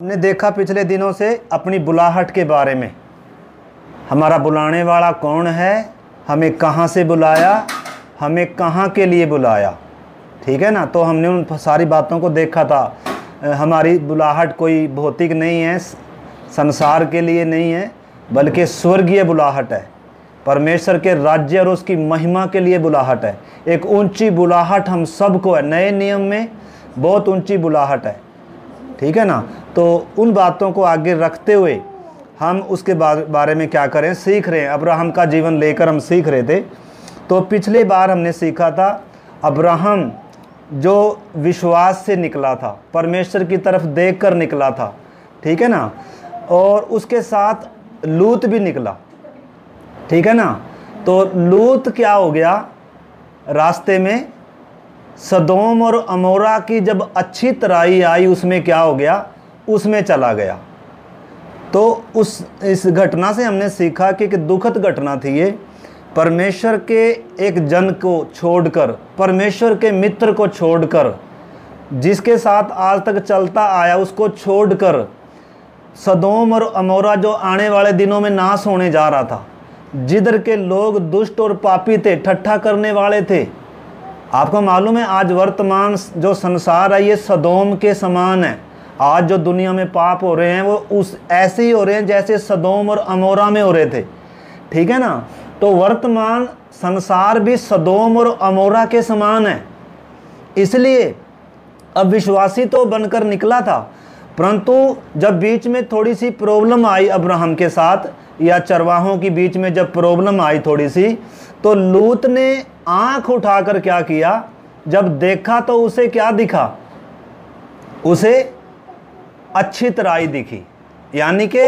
हमने देखा पिछले दिनों से अपनी बुलाहट के बारे में। हमारा बुलाने वाला कौन है, हमें कहाँ से बुलाया, हमें कहाँ के लिए बुलाया, ठीक है ना। तो हमने उन सारी बातों को देखा था। हमारी बुलाहट कोई भौतिक नहीं है, संसार के लिए नहीं है, बल्कि स्वर्गीय बुलाहट है। परमेश्वर के राज्य और उसकी महिमा के लिए बुलाहट है। एक ऊंची बुलाहट हम सबको है। नए नियम में बहुत ऊंची बुलाहट है, ठीक है ना। तो उन बातों को आगे रखते हुए हम उसके बारे में क्या करें, सीख रहे हैं। अब्राहम का जीवन लेकर हम सीख रहे थे। तो पिछली बार हमने सीखा था अब्राहम जो विश्वास से निकला था, परमेश्वर की तरफ देखकर निकला था, ठीक है ना। और उसके साथ लूत भी निकला, ठीक है ना। तो लूत क्या हो गया, रास्ते में सदोम और अमोरा की जब अच्छी तराई आई, उसमें क्या हो गया, उसमें चला गया। तो इस घटना से हमने सीखा कि एक दुखद घटना थी ये। परमेश्वर के एक जन को छोड़कर, परमेश्वर के मित्र को छोड़कर, जिसके साथ आज तक चलता आया उसको छोड़कर सदोम और अमोरा जो आने वाले दिनों में नाश होने जा रहा था, जिधर के लोग दुष्ट और पापी थे, ठट्ठा करने वाले थे। आपको मालूम है आज वर्तमान जो संसार है ये सदोम के समान है। आज जो दुनिया में पाप हो रहे हैं वो उस ऐसे ही हो रहे हैं जैसे सदोम और अमोरा में हो रहे थे, ठीक है ना। तो वर्तमान संसार भी सदोम और अमोरा के समान है। इसलिए अब विश्वासी तो बनकर निकला था, परंतु जब बीच में थोड़ी सी प्रॉब्लम आई अब्राहम के साथ, या चरवाहों की बीच में जब प्रॉब्लम आई थोड़ी सी, तो लूत ने आंख उठाकर क्या किया, जब देखा तो उसे क्या दिखा, उसे अच्छी तराई दिखी। यानी कि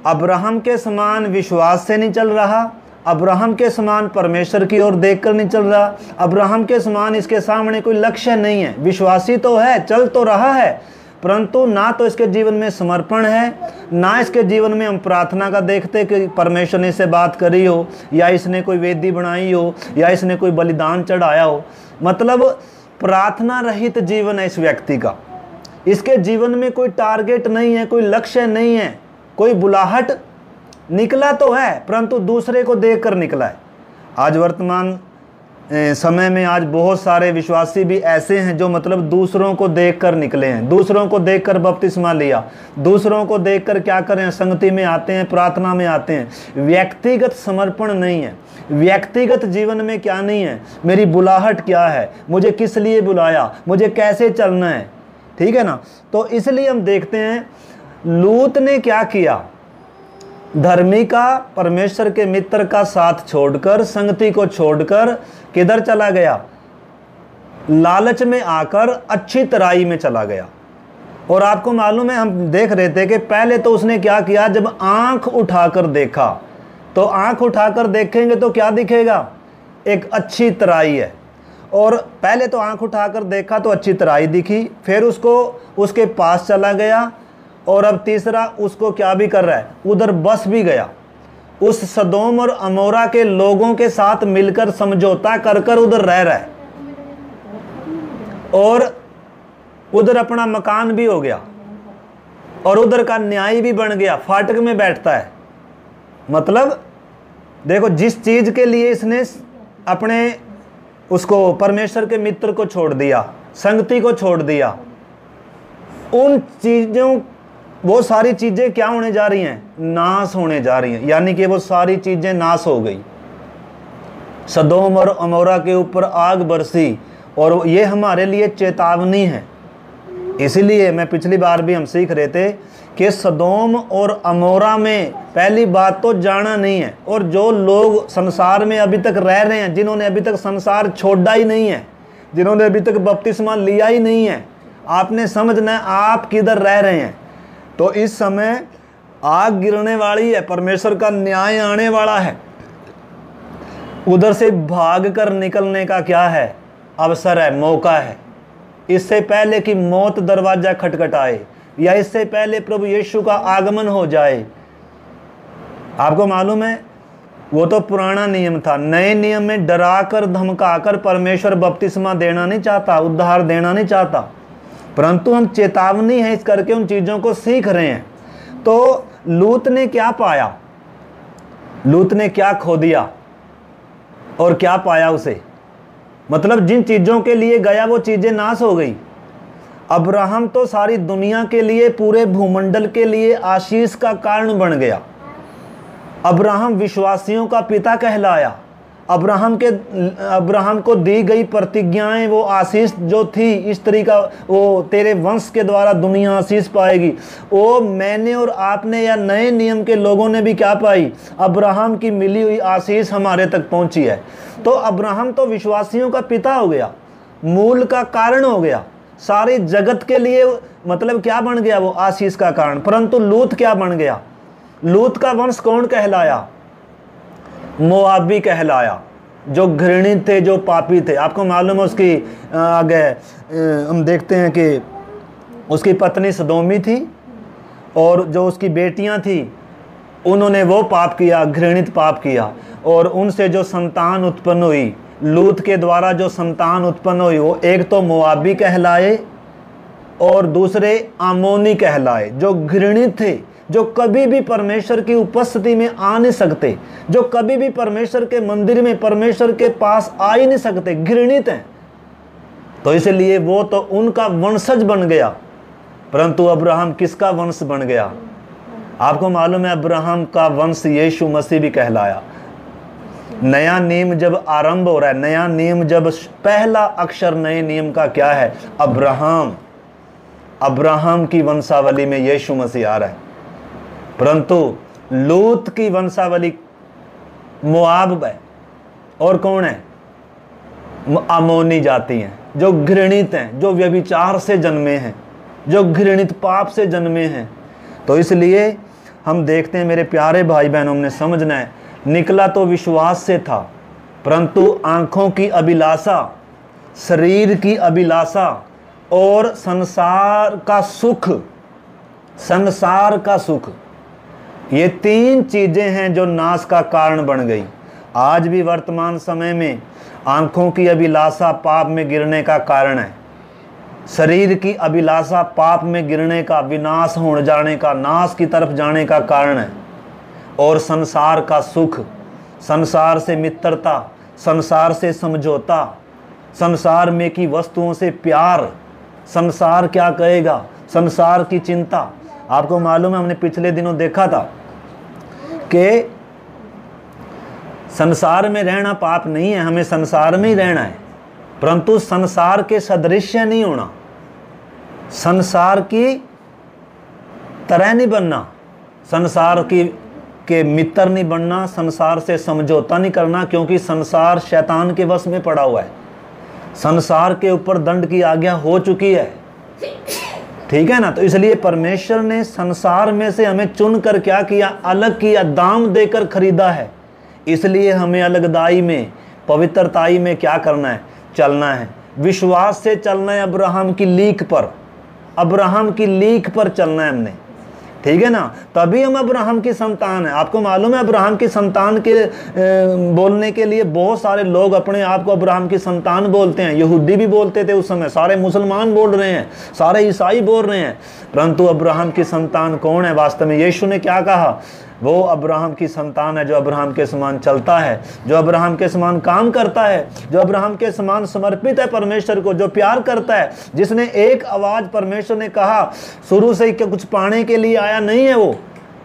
अब्राहम के समान विश्वास से नहीं चल रहा, अब्राहम के समान परमेश्वर की ओर देखकर नहीं चल रहा, अब्राहम के समान इसके सामने कोई लक्ष्य नहीं है। विश्वासी तो है, चल तो रहा है, परंतु ना तो इसके जीवन में समर्पण है, ना इसके जीवन में हम प्रार्थना का देखते कि परमेश्वर ने इससे बात करी हो, या इसने कोई वेदी बनाई हो, या इसने कोई बलिदान चढ़ाया हो। मतलब प्रार्थना रहित जीवन है इस व्यक्ति का। इसके जीवन में कोई टारगेट नहीं है, कोई लक्ष्य नहीं है, कोई बुलाहट। निकला तो है परंतु दूसरे को देखकर निकला है। आज वर्तमान समय में आज बहुत सारे विश्वासी भी ऐसे हैं जो मतलब दूसरों को देखकर निकले हैं, दूसरों को देखकर बपतिस्मा लिया, दूसरों को देखकर क्या करें, संगति में आते हैं, प्रार्थना में आते हैं। व्यक्तिगत समर्पण नहीं है, व्यक्तिगत जीवन में क्या नहीं है, मेरी बुलाहट क्या है, मुझे किस लिए बुलाया, मुझे कैसे चलना है, ठीक है ना। तो इसलिए हम देखते हैं लूत ने क्या किया, धर्मी का, परमेश्वर के मित्र का साथ छोड़कर, संगति को छोड़कर किधर चला गया, लालच में आकर अच्छी तराई में चला गया। और आपको मालूम है, हम देख रहे थे कि पहले तो उसने क्या किया, जब आंख उठाकर देखा, तो आंख उठाकर देखेंगे तो क्या दिखेगा, एक अच्छी तराई है। और पहले तो आंख उठाकर देखा तो अच्छी तराई दिखी, फिर उसको उसके पास चला गया, और अब तीसरा उसको क्या भी कर रहा है, उधर बस भी गया। उस सदोम और अमोरा के लोगों के साथ मिलकर समझौता कर कर उधर रह रहा है, और उधर अपना मकान भी हो गया, और उधर का न्याय भी बन गया, फाटक में बैठता है। मतलब देखो, जिस चीज के लिए इसने अपने उसको परमेश्वर के मित्र को छोड़ दिया, संगति को छोड़ दिया, उन चीजों, वो सारी चीजें क्या होने जा रही हैं, नाश होने जा रही हैं। यानी कि वो सारी चीजें नाश हो गई। सदोम और अमोरा के ऊपर आग बरसी, और ये हमारे लिए चेतावनी है। इसीलिए मैं पिछली बार भी हम सीख रहे थे कि सदोम और अमोरा में पहली बात तो जाना नहीं है। और जो लोग संसार में अभी तक रह रहे हैं, जिन्होंने अभी तक संसार छोड़ा ही नहीं है, जिन्होंने अभी तक बपतिस्मा लिया ही नहीं है, आपने समझना है आप किधर रह रहे हैं। तो इस समय आग गिरने वाली है, परमेश्वर का न्याय आने वाला है। उधर से भाग कर निकलने का क्या है, अवसर है, मौका है। इससे पहले कि मौत दरवाजा खटखटाए, या इससे पहले प्रभु यीशु का आगमन हो जाए। आपको मालूम है, वो तो पुराना नियम था। नए नियम में डरा कर धमका कर परमेश्वर बपतिस्मा देना नहीं चाहता, उद्धार देना नहीं चाहता। परंतु हम चेतावनी है इस करके उन चीज़ों को सीख रहे हैं। तो लूत ने क्या पाया, लूत ने क्या खो दिया और क्या पाया उसे, मतलब जिन चीज़ों के लिए गया वो चीज़ें नाश हो गई। अब्राहम तो सारी दुनिया के लिए, पूरे भूमंडल के लिए आशीष का कारण बन गया। अब्राहम विश्वासियों का पिता कहलाया। अब्राहम को दी गई प्रतिज्ञाएं, वो आशीष जो थी स्त्री का, वो तेरे वंश के द्वारा दुनिया आशीष पाएगी, वो मैंने और आपने या नए नियम के लोगों ने भी क्या पाई, अब्राहम की मिली हुई आशीष हमारे तक पहुंची है। तो अब्राहम तो विश्वासियों का पिता हो गया, मूल का कारण हो गया, सारे जगत के लिए मतलब क्या बन गया, वो आशीष का कारण। परंतु लूत क्या बन गया, लूत का वंश कौन कहलाया, मोआबी कहलाया, जो घृणित थे, जो पापी थे। आपको मालूम है उसकी आगे हम देखते हैं कि उसकी पत्नी सदोमी थी और जो उसकी बेटियां थी उन्होंने वो पाप किया, घृणित पाप किया, और उनसे जो संतान उत्पन्न हुई, लूत के द्वारा जो संतान उत्पन्न हुई, वो एक तो मोआबी कहलाए और दूसरे आमोनी कहलाए, जो घृणित थे, जो कभी भी परमेश्वर की उपस्थिति में आ नहीं सकते, जो कभी भी परमेश्वर के मंदिर में, परमेश्वर के पास आ ही नहीं सकते, घृणित हैं। तो इसलिए वो तो उनका वंशज बन गया। परंतु अब्राहम किसका वंश बन गया, आपको मालूम है अब्राहम का वंश यीशु मसीह भी कहलाया। नया नियम जब आरंभ हो रहा है, नया नियम जब पहला अक्षर नए नियम का क्या है, अब्राहम, अब्राहम की वंशावली में यीशु मसीह आ रहा है। परंतु लूत की वंशावली मोआब है, और कौन है, अमोनी जाति हैं, जो घृणित हैं, जो व्यभिचार से जन्मे हैं, जो घृणित पाप से जन्मे हैं। तो इसलिए हम देखते हैं मेरे प्यारे भाई बहनों, ने समझना है, निकला तो विश्वास से था, परंतु आंखों की अभिलाषा, शरीर की अभिलाषा और संसार का सुख, संसार का सुख, ये तीन चीजें हैं जो नाश का कारण बन गई। आज भी वर्तमान समय में आंखों की अभिलाषा पाप में गिरने का कारण है, शरीर की अभिलाषा पाप में गिरने का, विनाश हो जाने का, नाश की तरफ जाने का कारण है, और संसार का सुख, संसार से मित्रता, संसार से समझौता, संसार में की वस्तुओं से प्यार, संसार क्या कहेगा, संसार की चिंता। आपको मालूम है हमने पिछले दिनों देखा था कि संसार में रहना पाप नहीं है, हमें संसार में ही रहना है, परंतु संसार के सदृश्य नहीं होना, संसार की तरह नहीं बनना, संसार के मित्र नहीं बनना, संसार से समझौता नहीं करना, क्योंकि संसार शैतान के वश में पड़ा हुआ है, संसार के ऊपर दंड की आज्ञा हो चुकी है, ठीक है ना। तो इसलिए परमेश्वर ने संसार में से हमें चुन कर क्या किया, अलग किया, दाम देकर खरीदा है। इसलिए हमें अलगदाई में, पवित्रताई में क्या करना है, चलना है, विश्वास से चलना है, अब्राहम की लीक पर, अब्राहम की लीक पर चलना है हमने, ठीक है ना। तभी हम अब्राहम की संतान है। आपको मालूम है अब्राहम की संतान के बोलने के लिए बहुत सारे लोग अपने आप को अब्राहम की संतान बोलते हैं, यहूदी भी बोलते थे उस समय, सारे मुसलमान बोल रहे हैं, सारे ईसाई बोल रहे हैं, परंतु अब्राहम की संतान कौन है वास्तव में, यीशु ने क्या कहा, वो अब्राहम की संतान है जो अब्राहम के समान चलता है, जो अब्राहम के समान काम करता है, जो अब्राहम के समान समर्पित है परमेश्वर को, जो प्यार करता है, जिसने एक आवाज, परमेश्वर ने कहा शुरू से कि कुछ पाने के लिए आया नहीं है, वो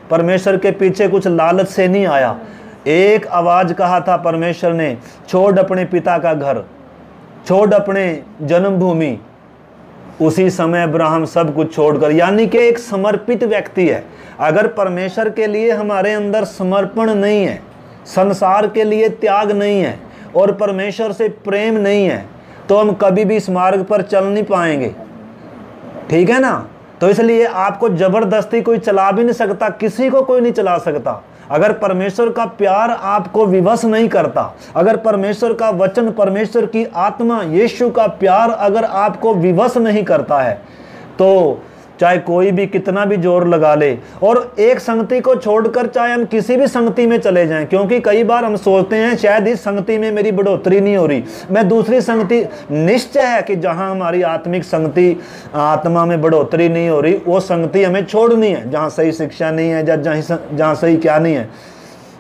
परमेश्वर के पीछे कुछ लालच से नहीं आया, एक आवाज कहा था परमेश्वर ने, छोड़ अपने पिता का घर, छोड़ अपने जन्मभूमि। उसी समय अब्राहम सब कुछ छोड़कर, यानी कि एक समर्पित व्यक्ति है। अगर परमेश्वर के लिए हमारे अंदर समर्पण नहीं है, संसार के लिए त्याग नहीं है और परमेश्वर से प्रेम नहीं है, तो हम कभी भी इस मार्ग पर चल नहीं पाएंगे, ठीक है ना। तो इसलिए आपको जबरदस्ती कोई चला भी नहीं सकता, किसी को कोई नहीं चला सकता। अगर परमेश्वर का प्यार आपको विवश नहीं करता, अगर परमेश्वर का वचन, परमेश्वर की आत्मा, यीशु का प्यार अगर आपको विवश नहीं करता है, तो चाहे कोई भी कितना भी जोर लगा ले, और एक संगति को छोड़कर चाहे हम किसी भी संगति में चले जाएं, क्योंकि कई बार हम सोचते हैं शायद इस संगति में मेरी बढ़ोतरी नहीं हो रही, मैं दूसरी संगति, निश्चय है कि जहां हमारी आत्मिक संगति, आत्मा में बढ़ोतरी नहीं हो रही, वो संगति हमें छोड़नी है, जहां सही शिक्षा नहीं है, जहां सही क्या नहीं है।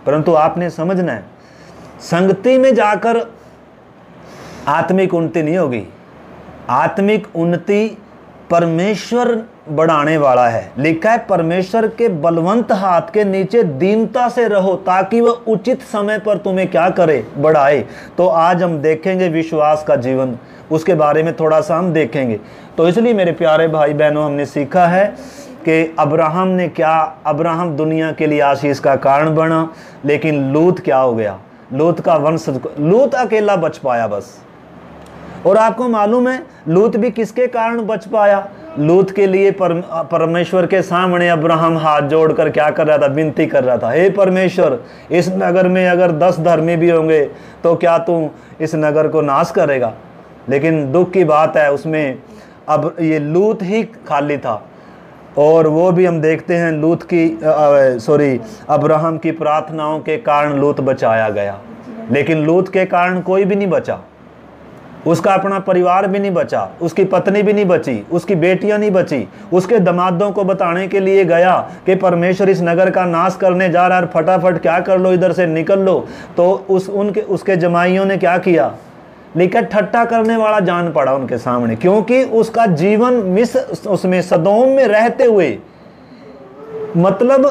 परंतु आपने समझना है, संगति में जाकर आत्मिक उन्नति नहीं होगी। आत्मिक उन्नति परमेश्वर बढ़ाने वाला है। लिखा है परमेश्वर के बलवंत हाथ के नीचे दीनता से रहो ताकि वह उचित समय पर तुम्हें क्या करे, बढ़ाए। तो आज हम देखेंगे विश्वास का जीवन, उसके बारे में थोड़ा सा हम देखेंगे। तो इसलिए मेरे प्यारे भाई बहनों, हमने सीखा है कि अब्राहम ने क्या, अब्राहम दुनिया के लिए आशीष का कारण बना, लेकिन लूत क्या हो गया, लूत का वंश, लूत अकेला बच पाया बस। और आपको मालूम है लूत भी किसके कारण बच पाया? लूत के लिए परमेश्वर के सामने अब्राहम हाथ जोड़कर क्या कर रहा था, विनती कर रहा था, हे परमेश्वर, इस नगर में अगर 10 धर्मी भी होंगे तो क्या तू इस नगर को नाश करेगा? लेकिन दुख की बात है, उसमें अब ये लूत ही खाली था। और वो भी हम देखते हैं लूत की अब्राहम की प्रार्थनाओं के कारण लूत बचाया गया, लेकिन लूत के कारण कोई भी नहीं बचा। उसका अपना परिवार भी नहीं बचा, उसकी पत्नी भी नहीं बची, उसकी बेटियां नहीं बची। उसके दमादों को बताने के लिए गया कि परमेश्वर इस नगर का नाश करने जा रहा है, फटाफट क्या कर लो, इधर से निकल लो। तो उसके जमाइयों ने क्या किया, लेकिन ठट्टा करने वाला जान पड़ा उनके सामने, क्योंकि उसका जीवन उसमें सदोम में रहते हुए मतलब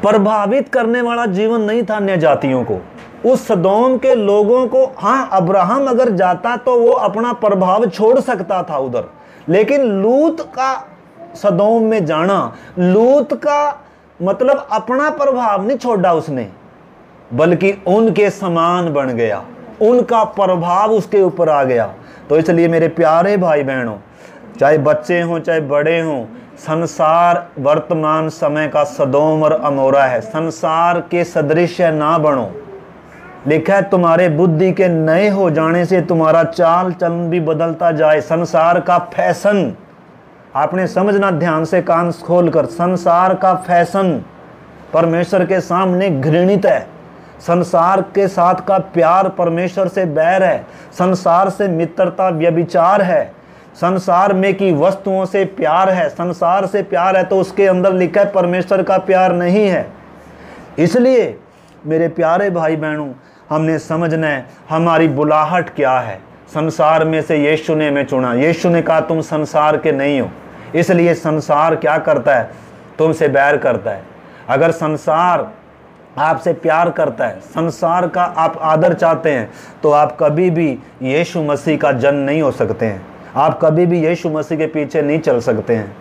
प्रभावित करने वाला जीवन नहीं था अन्य जातियों को, उस सदोम के लोगों को। हाँ, अब्राहम अगर जाता तो वो अपना प्रभाव छोड़ सकता था उधर, लेकिन लूत का सदोम में जाना, लूत का मतलब अपना प्रभाव नहीं छोड़ा उसने, बल्कि उनके समान बन गया, उनका प्रभाव उसके ऊपर आ गया। तो इसलिए मेरे प्यारे भाई बहनों, चाहे बच्चे हों चाहे बड़े हों, संसार वर्तमान समय का सदोम और अमोरा है। संसार के सदृश ना बनो। लिखा है तुम्हारे बुद्धि के नए हो जाने से तुम्हारा चाल चलन भी बदलता जाए। संसार का फैशन, आपने समझना ध्यान से कान खोलकर, संसार का फैशन परमेश्वर के सामने घृणित है। संसार के साथ का प्यार परमेश्वर से बैर है। संसार से मित्रता व्यभिचार है। संसार में की वस्तुओं से प्यार है। संसार से प्यार है तो उसके अंदर लिखा है परमेश्वर का प्यार नहीं है। इसलिए मेरे प्यारे भाई बहनों, हमने समझना है हमारी बुलाहट क्या है। संसार में से यीशु ने हमें चुना। यीशु ने कहा तुम संसार के नहीं हो, इसलिए संसार क्या करता है, तुमसे बैर करता है। अगर संसार आपसे प्यार करता है, संसार का आप आदर चाहते हैं, तो आप कभी भी यीशु मसीह का जन नहीं हो सकते हैं। आप कभी भी यीशु मसीह के पीछे नहीं चल सकते हैं,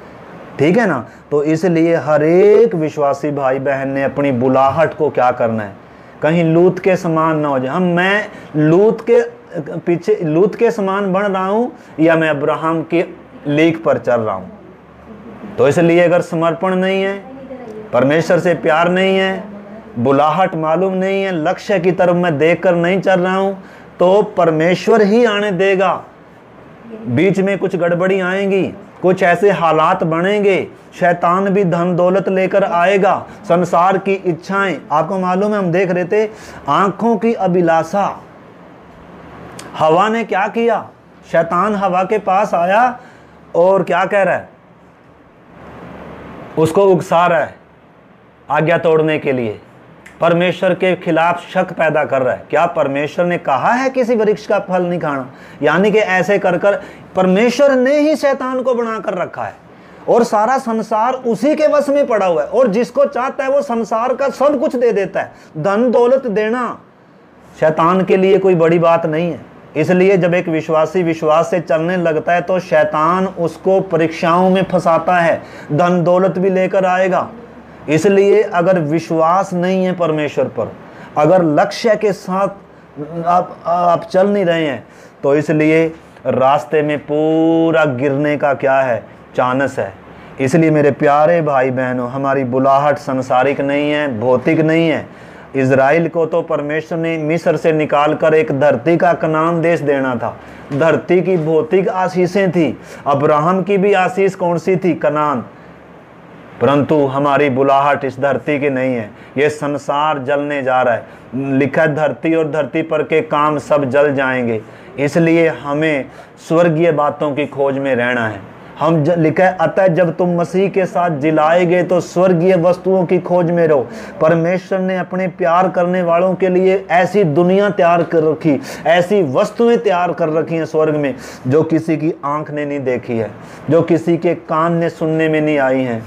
ठीक है ना। तो इसलिए हर एक विश्वासी भाई बहन ने अपनी बुलाहट को क्या करना है, कहीं लूत के समान ना हो जाए। मैं लूत के पीछे, लूत के समान बन रहा हूँ या मैं अब्राहम के लीक पर चल रहा हूँ। तो इसलिए अगर समर्पण नहीं है, परमेश्वर से प्यार नहीं है, बुलाहट मालूम नहीं है, लक्ष्य की तरफ मैं देखकर नहीं चल रहा हूँ, तो परमेश्वर ही आने देगा। बीच में कुछ गड़बड़ी आएंगी, कुछ ऐसे हालात बनेंगे, शैतान भी धन दौलत लेकर आएगा, संसार की इच्छाएं। आपको मालूम है, हम देख रहे थे आंखों की अभिलाषा। हवा ने क्या किया, शैतान हवा के पास आया और क्या कह रहा है, उसको उकसा रहा है आज्ञा तोड़ने के लिए, परमेश्वर के खिलाफ शक पैदा कर रहा है। क्या परमेश्वर ने कहा है किसी वृक्ष का फल नहीं खाना? यानी कि ऐसे कर कर परमेश्वर ने ही शैतान को बनाकर रखा है और सारा संसार उसी के वश में पड़ा हुआ है, और जिसको चाहता है वो संसार का सब कुछ दे देता है। धन दौलत देना शैतान के लिए कोई बड़ी बात नहीं है। इसलिए जब एक विश्वासी विश्वास से चलने लगता है तो शैतान उसको परीक्षाओं में फंसाता है, धन दौलत भी लेकर आएगा। इसलिए अगर विश्वास नहीं है परमेश्वर पर, अगर लक्ष्य के साथ आप चल नहीं रहे हैं, तो इसलिए रास्ते में पूरा गिरने का क्या है, चांस है। इसलिए मेरे प्यारे भाई बहनों, हमारी बुलाहट संसारिक नहीं है, भौतिक नहीं है। इज़राइल को तो परमेश्वर ने मिस्र से निकालकर एक धरती का कनान देश देना था। धरती की भौतिक आशीषें थी। अब्राहम की भी आशीष कौन सी थी? कनान। परंतु हमारी बुलाहट इस धरती की नहीं है। ये संसार जलने जा रहा है। लिखा है धरती और धरती पर के काम सब जल जाएंगे। इसलिए हमें स्वर्गीय बातों की खोज में रहना है। हम लिखा है अतः जब तुम मसीह के साथ जिलाए गए तो स्वर्गीय वस्तुओं की खोज में रहो। परमेश्वर ने अपने प्यार करने वालों के लिए ऐसी दुनिया तैयार कर रखी, ऐसी वस्तुएं तैयार कर रखी हैं स्वर्ग में जो किसी की आंख ने नहीं देखी है, जो किसी के कान ने सुनने में नहीं आई हैं।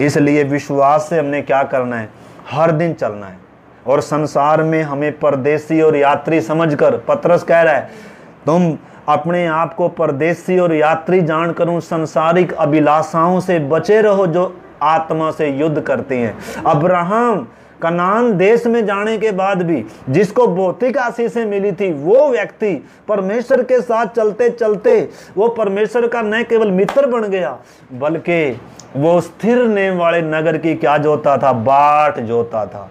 इसलिए विश्वास से हमने क्या करना है? हर दिन चलना है। और संसार में हमें परदेसी और यात्री समझकर, पतरस कह रहा है तुम अपने आप को परदेसी और यात्री जानकर उन सांसारिक अभिलाषाओं से बचे रहो जो आत्मा से युद्ध करती हैं। अब्राहम कनान देश में जाने के बाद भी जिसको भौतिक आशीषें मिली थी, वो व्यक्ति परमेश्वर के साथ चलते चलते वो परमेश्वर का न केवल मित्र बन गया बल्कि वो स्थिर नेम वाले नगर की क्या जोता था? बाट जोता था।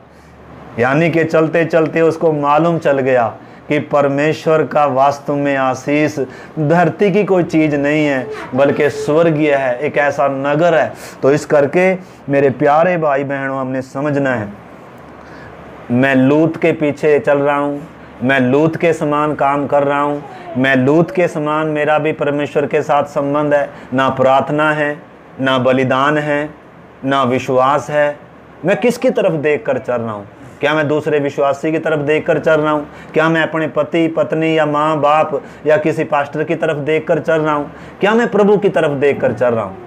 यानी कि चलते चलते उसको मालूम चल गया कि परमेश्वर का वास्तव में आशीष धरती की कोई चीज़ नहीं है बल्कि स्वर्गीय है, एक ऐसा नगर है। तो इस करके मेरे प्यारे भाई बहनों, हमने समझना है मैं लूत के पीछे चल रहा हूँ, मैं लूत के समान काम कर रहा हूँ, मैं लूत के समान मेरा भी परमेश्वर के साथ संबंध है। ना प्रार्थना है, ना बलिदान है, ना विश्वास है। मैं किसकी तरफ देख कर चल रहा हूँ? क्या मैं दूसरे विश्वासी की तरफ देखकर चल रहा हूँ? क्या मैं अपने पति पत्नी या माँ बाप या किसी पास्टर की तरफ देखकर चल रहा हूँ? क्या मैं प्रभु की तरफ देखकर चल रहा हूँ?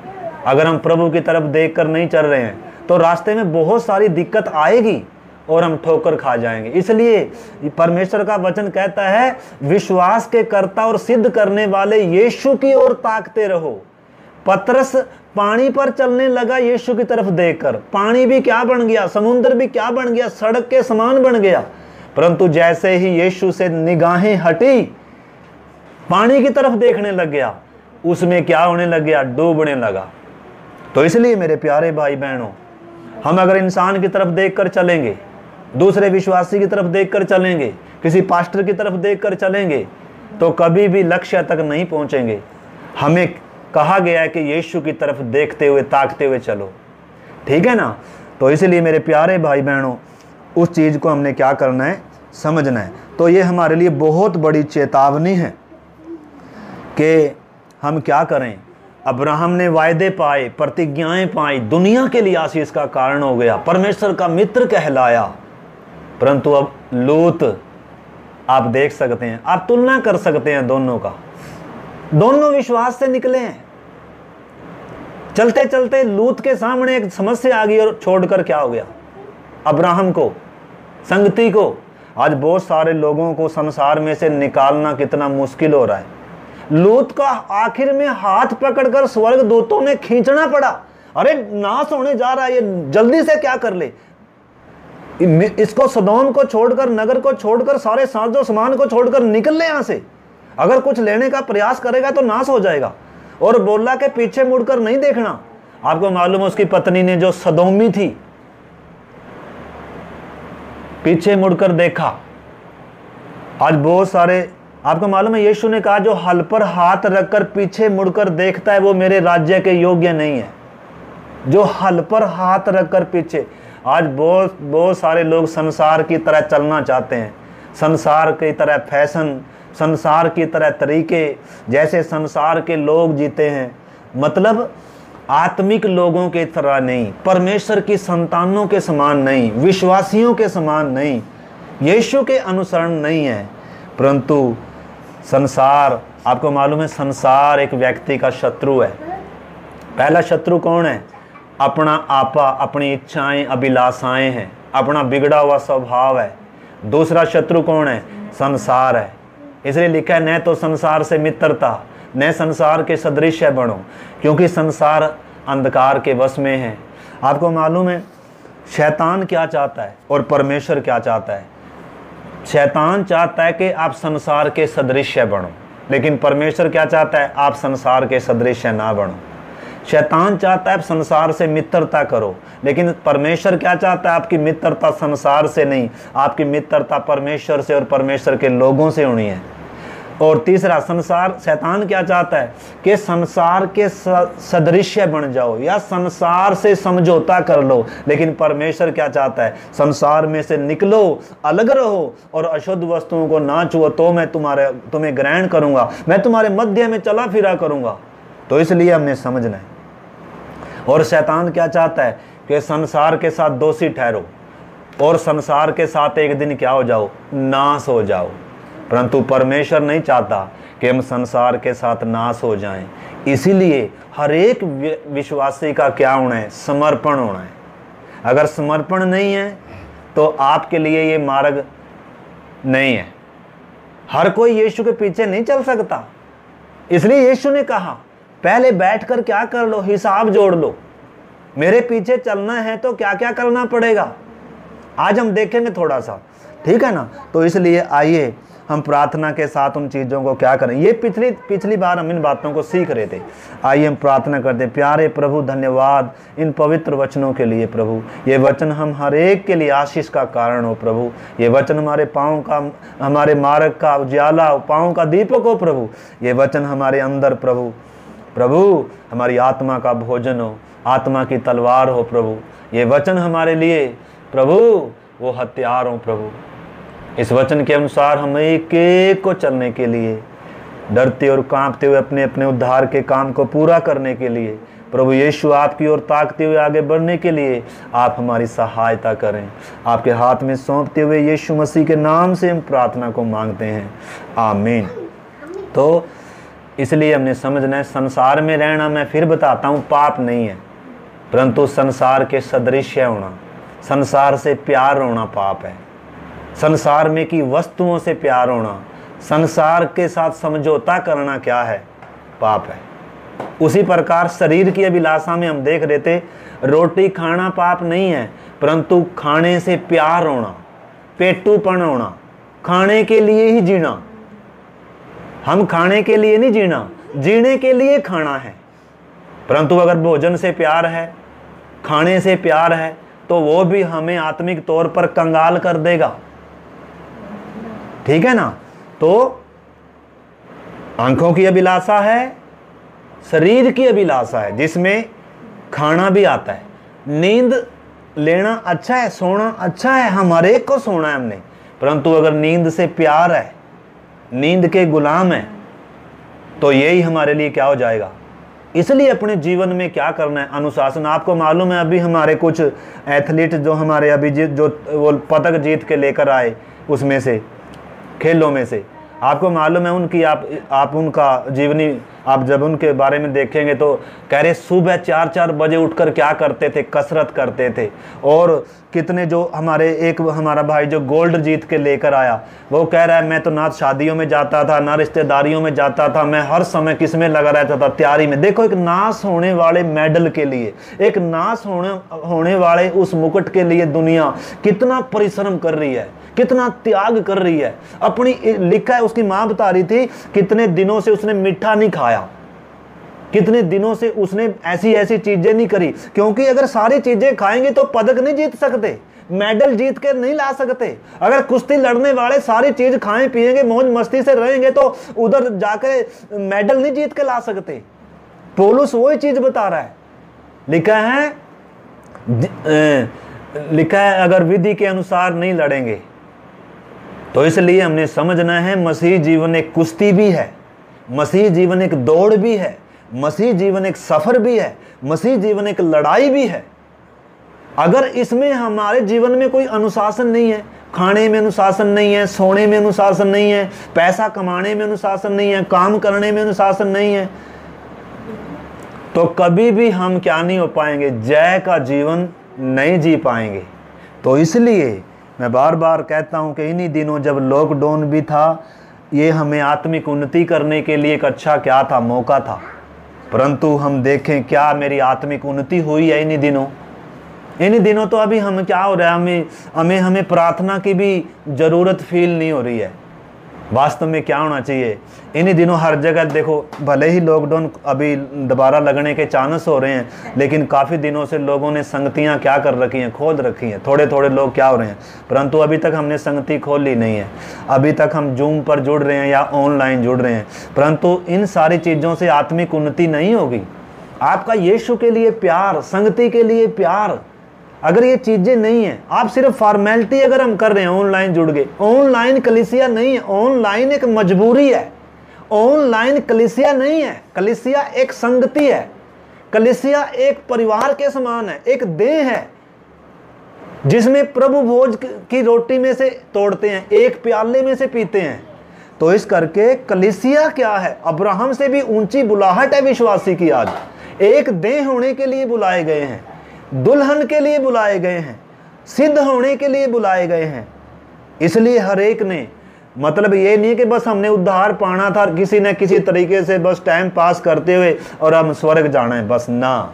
अगर हम प्रभु की तरफ देखकर नहीं चल रहे हैं तो रास्ते में बहुत सारी दिक्कत आएगी और हम ठोकर खा जाएंगे। इसलिए परमेश्वर का वचन कहता है विश्वास के कर्ता और सिद्ध करने वाले यीशु की ओर ताकते रहो। पतरस पानी पर चलने लगा यीशु की तरफ देखकर। पानी भी क्या बन गया? समुद्र भी क्या बन गया? सड़क के समान बन गया। परंतु जैसे ही यीशु से निगाहें हटी, पानी की तरफ देखने लग गया, उसमें क्या होने लग गया? डूबने लगा। तो इसलिए मेरे प्यारे भाई बहनों, हम अगर इंसान की तरफ देखकर चलेंगे, दूसरे विश्वासी की तरफ देखकर चलेंगे, किसी पास्टर की तरफ देखकर चलेंगे, तो कभी भी लक्ष्य तक नहीं पहुंचेंगे। हमें कहा गया है कि यीशु की तरफ देखते हुए ताकते हुए चलो, ठीक है ना? तो इसलिए मेरे प्यारे भाई बहनों, उस चीज़ को हमने क्या करना है? समझना है। तो ये हमारे लिए बहुत बड़ी चेतावनी है कि हम क्या करें। अब्राहम ने वायदे पाए, प्रतिज्ञाएं पाई, दुनिया के लिए आशीष का कारण हो गया, परमेश्वर का मित्र कहलाया। परंतु अब लूत, आप देख सकते हैं, आप तुलना कर सकते हैं दोनों का। दोनों विश्वास से निकले हैं। चलते चलते लूत के सामने एक समस्या आ गई और छोड़कर क्या हो गया? अब्राहम को, संगति को। आज बहुत सारे लोगों को संसार में से निकालना कितना मुश्किल हो रहा है। लूत का आखिर में हाथ पकड़कर स्वर्ग दूतों ने खींचना पड़ा। अरे नाश होने जा रहा है ये, जल्दी से क्या कर ले, इसको सदोम को छोड़कर, नगर को छोड़कर, सारे साजो सामान को छोड़कर निकल ले यहां से। अगर कुछ लेने का प्रयास करेगा तो नाश हो जाएगा। और बोला कि पीछे मुड़कर नहीं देखना। आपको मालूम है उसकी पत्नी ने जो सदोमी थी, पीछे मुड़कर देखा। आज बहुत सारे, आपको मालूम है यीशु ने कहा जो हल पर हाथ रखकर पीछे मुड़कर देखता है वो मेरे राज्य के योग्य नहीं है। जो हल पर हाथ रखकर पीछे, आज बहुत सारे लोग संसार की तरह चलना चाहते हैं, संसार की तरह फैशन, संसार की तरह तरीके, जैसे संसार के लोग जीते हैं। मतलब आत्मिक लोगों के तरह नहीं, परमेश्वर की संतानों के समान नहीं, विश्वासियों के समान नहीं, यीशु के अनुसरण नहीं है। परंतु संसार, आपको मालूम है संसार एक व्यक्ति का शत्रु है। पहला शत्रु कौन है? अपना आपा, अपनी इच्छाएं, अभिलाषाएं हैं, अपना बिगड़ा हुआ स्वभाव है। दूसरा शत्रु कौन है? संसार है। इसलिए लिखा है न तो संसार से मित्रता, न संसार के सदृश बनो, क्योंकि संसार अंधकार के वश में है। आपको मालूम है शैतान क्या चाहता है और परमेश्वर क्या चाहता है? शैतान चाहता है कि आप संसार के सदृश बनो, लेकिन परमेश्वर क्या चाहता है? आप संसार के सदृश ना बनो। शैतान चाहता है आप संसार से मित्रता करो, लेकिन परमेश्वर क्या चाहता है? आपकी मित्रता संसार से नहीं, आपकी मित्रता परमेश्वर से और परमेश्वर के लोगों से होनी है। और तीसरा, शैतान क्या चाहता है? कि संसार के सदृश्य बन जाओ या संसार से समझौता कर लो। लेकिन परमेश्वर क्या चाहता है? संसार में से निकलो, अलग रहो और अशुद्ध वस्तुओं को ना छुओ, तो मैं तुम्हें ग्रहण करूंगा, मैं तुम्हारे मध्य में चला फिरा करूंगा। तो इसलिए हमने समझना है। और शैतान क्या चाहता है? कि संसार के साथ दोषी ठहरो और संसार के साथ एक दिन क्या हो जाओ? नाश हो जाओ। परंतु परमेश्वर नहीं चाहता कि हम संसार के साथ नाश हो जाएं। इसीलिए हर एक विश्वासी का क्या होना है? समर्पण होना है। अगर समर्पण नहीं है तो आपके लिए ये मार्ग नहीं है। हर कोई यीशु के पीछे नहीं चल सकता। इसलिए यीशु ने कहा पहले बैठकर क्या कर लो? हिसाब जोड़ लो। मेरे पीछे चलना है तो क्या क्या करना पड़ेगा, आज हम देखेंगे थोड़ा सा, ठीक है ना। तो इसलिए आइए हम प्रार्थना के साथ उन चीज़ों को क्या करें। ये पिछली बार हम इन बातों को सीख रहे थे। आइए हम प्रार्थना करते। प्यारे प्रभु, धन्यवाद इन पवित्र वचनों के लिए प्रभु। ये वचन हम हर एक के लिए आशीष का कारण हो प्रभु। ये वचन हमारे पाँव का, हमारे मार्ग का उजाला हो, पाँव का दीपक हो प्रभु। ये वचन हमारे अंदर प्रभु हमारी आत्मा का भोजन हो, आत्मा की तलवार हो प्रभु। ये वचन हमारे लिए प्रभु वो हथियार हो प्रभु। इस वचन के अनुसार हम एक एक को चलने के लिए, डरते और कांपते हुए अपने अपने उद्धार के काम को पूरा करने के लिए प्रभु यीशु आपकी ओर ताकते हुए आगे बढ़ने के लिए आप हमारी सहायता करें। आपके हाथ में सौंपते हुए यीशु मसीह के नाम से हम प्रार्थना को मांगते हैं, आमीन। तो इसलिए हमने समझना है, संसार में रहना, मैं फिर बताता हूँ, पाप नहीं है, परंतु संसार के सदृश्य होना, संसार से प्यार होना पाप है। संसार में की वस्तुओं से प्यार होना, संसार के साथ समझौता करना क्या है? पाप है। उसी प्रकार शरीर की अभिलाषा में हम देख रहे थे, रोटी खाना पाप नहीं है, परंतु खाने से प्यार होना, पेटूपन होना, खाने के लिए ही जीना। हम खाने के लिए नहीं जीना, जीने के लिए खाना है। परंतु अगर भोजन से प्यार है, खाने से प्यार है, तो वो भी हमें आत्मिक तौर पर कंगाल कर देगा, ठीक है ना। तो आंखों की अभिलाषा है, शरीर की अभिलाषा है, जिसमें खाना भी आता है। नींद लेना अच्छा है, सोना अच्छा है, हर एक को सोना है हमने, परंतु अगर नींद से प्यार है, नींद के गुलाम है, तो यही हमारे लिए क्या हो जाएगा। इसलिए अपने जीवन में क्या करना है? अनुशासन। आपको मालूम है अभी हमारे कुछ एथलीट जो हमारे अभी जो वो पदक जीत के लेकर आए, उसमें से खेलों में से, आपको मालूम है उनकी आप उनका जीवनी आप जब उनके बारे में देखेंगे तो कह रहे सुबह 4-4 बजे उठकर क्या करते थे? कसरत करते थे। और कितने जो हमारा भाई जो गोल्ड जीत के लेकर आया, वो कह रहा है मैं तो ना शादियों में जाता था, ना रिश्तेदारियों में जाता था, मैं हर समय किस में लगा रहता था? तैयारी में। देखो, एक नाश होने वाले मेडल के लिए, एक नाश होने वाले उस मुकुट के लिए दुनिया कितना परिश्रम कर रही है, कितना त्याग कर रही है। अपनी लिखा है, उसकी माँ बता रही थी कितने दिनों से उसने मीठा नहीं खाया, कितने दिनों से उसने ऐसी चीजें नहीं करी, क्योंकि अगर सारी चीजें खाएंगे तो पदक नहीं जीत सकते, मेडल जीत के नहीं ला सकते। अगर कुश्ती लड़ने वाले सारी चीज खाएं पिएंगे, मौज मस्ती से रहेंगे, तो उधर जाकर मेडल नहीं जीत के ला सकते। पौलुस वही चीज बता रहा है। लिखा है अगर विधि के अनुसार नहीं लड़ेंगे। तो इसलिए हमने समझना है, मसीह जीवन एक कुश्ती भी है, मसीह जीवन एक दौड़ भी है, मसीह जीवन एक सफर भी है, मसीह जीवन एक लड़ाई भी है। अगर इसमें हमारे जीवन में कोई अनुशासन नहीं है, खाने में अनुशासन नहीं है, सोने में अनुशासन नहीं है, पैसा कमाने में अनुशासन नहीं है, काम करने में अनुशासन नहीं है, तो कभी भी हम क्या नहीं हो पाएंगे? जय का जीवन नहीं जी पाएंगे। तो इसलिए मैं बार बार कहता हूं कि इन्हीं दिनों जब लॉकडाउन भी था, ये हमें आत्मिक उन्नति करने के लिए एक अच्छा क्या था? मौका था। परंतु हम देखें क्या मेरी आत्मिक उन्नति हुई है इन्हीं दिनों? तो अभी हम क्या हो रहा है, हमें प्रार्थना की भी ज़रूरत फील नहीं हो रही है। वास्तव में क्या होना चाहिए? इन्हीं दिनों हर जगह देखो, भले ही लॉकडाउन अभी दोबारा लगने के चांस हो रहे हैं, लेकिन काफ़ी दिनों से लोगों ने संगतियां क्या कर रखी हैं, खोल रखी हैं। थोड़े थोड़े लोग क्या हो रहे हैं, परंतु अभी तक हमने संगति खोली नहीं है। अभी तक हम जूम पर जुड़ रहे हैं या ऑनलाइन जुड़ रहे हैं, परंतु इन सारी चीज़ों से आत्मिक उन्नति नहीं होगी। आपका यीशु के लिए प्यार, संगति के लिए प्यार, अगर ये चीजें नहीं है, आप सिर्फ फॉर्मेलिटी अगर हम कर रहे हैं, ऑनलाइन जुड़ गए, ऑनलाइन कलीसिया नहीं है, ऑनलाइन एक मजबूरी है। ऑनलाइन कलीसिया नहीं है, कलीसिया एक संगति है, कलीसिया एक परिवार के समान है, एक देह है जिसमें प्रभु भोज की रोटी में से तोड़ते हैं, एक प्याले में से पीते हैं। तो इस करके कलीसिया क्या है? अब्राहम से भी ऊंची बुलाहट है विश्वासी की। आज एक देह होने के लिए बुलाए गए हैं, दुल्हन के लिए बुलाए गए हैं, सिद्ध होने के लिए बुलाए गए हैं। इसलिए हर एक ने, मतलब ये नहीं कि बस हमने उद्धार पाना था किसी न किसी तरीके से बस टाइम पास करते हुए और हम स्वर्ग जाना है, बस ना।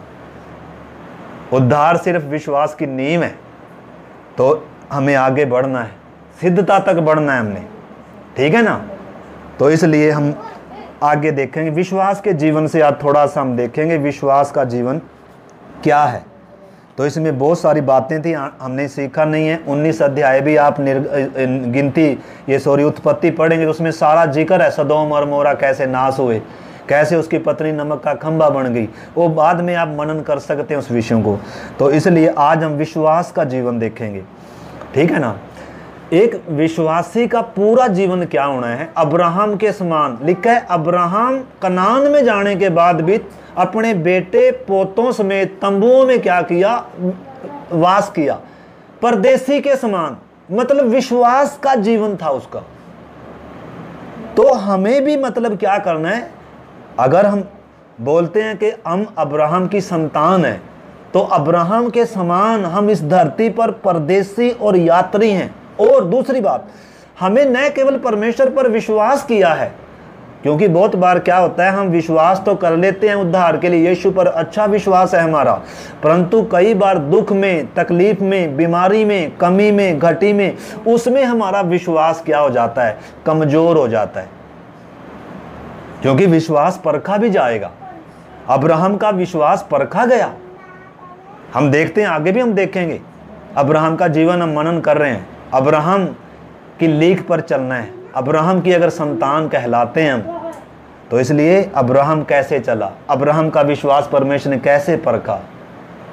उद्धार सिर्फ विश्वास की नींव है। तो हमें आगे बढ़ना है, सिद्धता तक बढ़ना है हमने, ठीक है ना। तो इसलिए हम आगे देखेंगे विश्वास के जीवन से। आज थोड़ा सा हम देखेंगे विश्वास का जीवन क्या है। तो इसमें बहुत सारी बातें थी, हमने सीखा नहीं है। 19 अध्याय भी आप उत्पत्ति पढ़ेंगे तो उसमें सारा जिक्र है। सदोम और मोरा कैसे नाश हुए, कैसे उसकी पत्नी नमक का खंभा बन गई, वो बाद में आप मनन कर सकते हैं उस विषयों को। तो इसलिए आज हम विश्वास का जीवन देखेंगे, ठीक है ना। एक विश्वासी का पूरा जीवन क्या होना है? अब्राहम के समान लिखा है, अब्राहम कनान में जाने के बाद भी अपने बेटे पोतों समेत तंबुओं में क्या किया? वास किया, परदेसी के समान। मतलब विश्वास का जीवन था उसका। तो हमें भी मतलब क्या करना है? अगर हम बोलते हैं कि हम अब्राहम की संतान हैं, तो अब्राहम के समान हम इस धरती पर परदेसी और यात्री हैं। और दूसरी बात, हमें न केवल परमेश्वर पर विश्वास किया है, क्योंकि बहुत बार क्या होता है, हम विश्वास तो कर लेते हैं उद्धार के लिए, यीशु पर अच्छा विश्वास है हमारा, परंतु कई बार दुख में, तकलीफ में, बीमारी में, कमी में, घटी में, उसमें हमारा विश्वास क्या हो जाता है? कमजोर हो जाता है। क्योंकि विश्वास परखा भी जाएगा। अब्राहम का विश्वास परखा गया। हम देखते हैं, आगे भी हम देखेंगे। अब्राहम का जीवन हम मनन कर रहे हैं। अब्राहम की लीक पर चलना है। अब्राहम की अगर संतान कहलाते हैं हम, तो इसलिए अब्राहम कैसे चला, अब्राहम का विश्वास परमेश्वर ने कैसे परखा,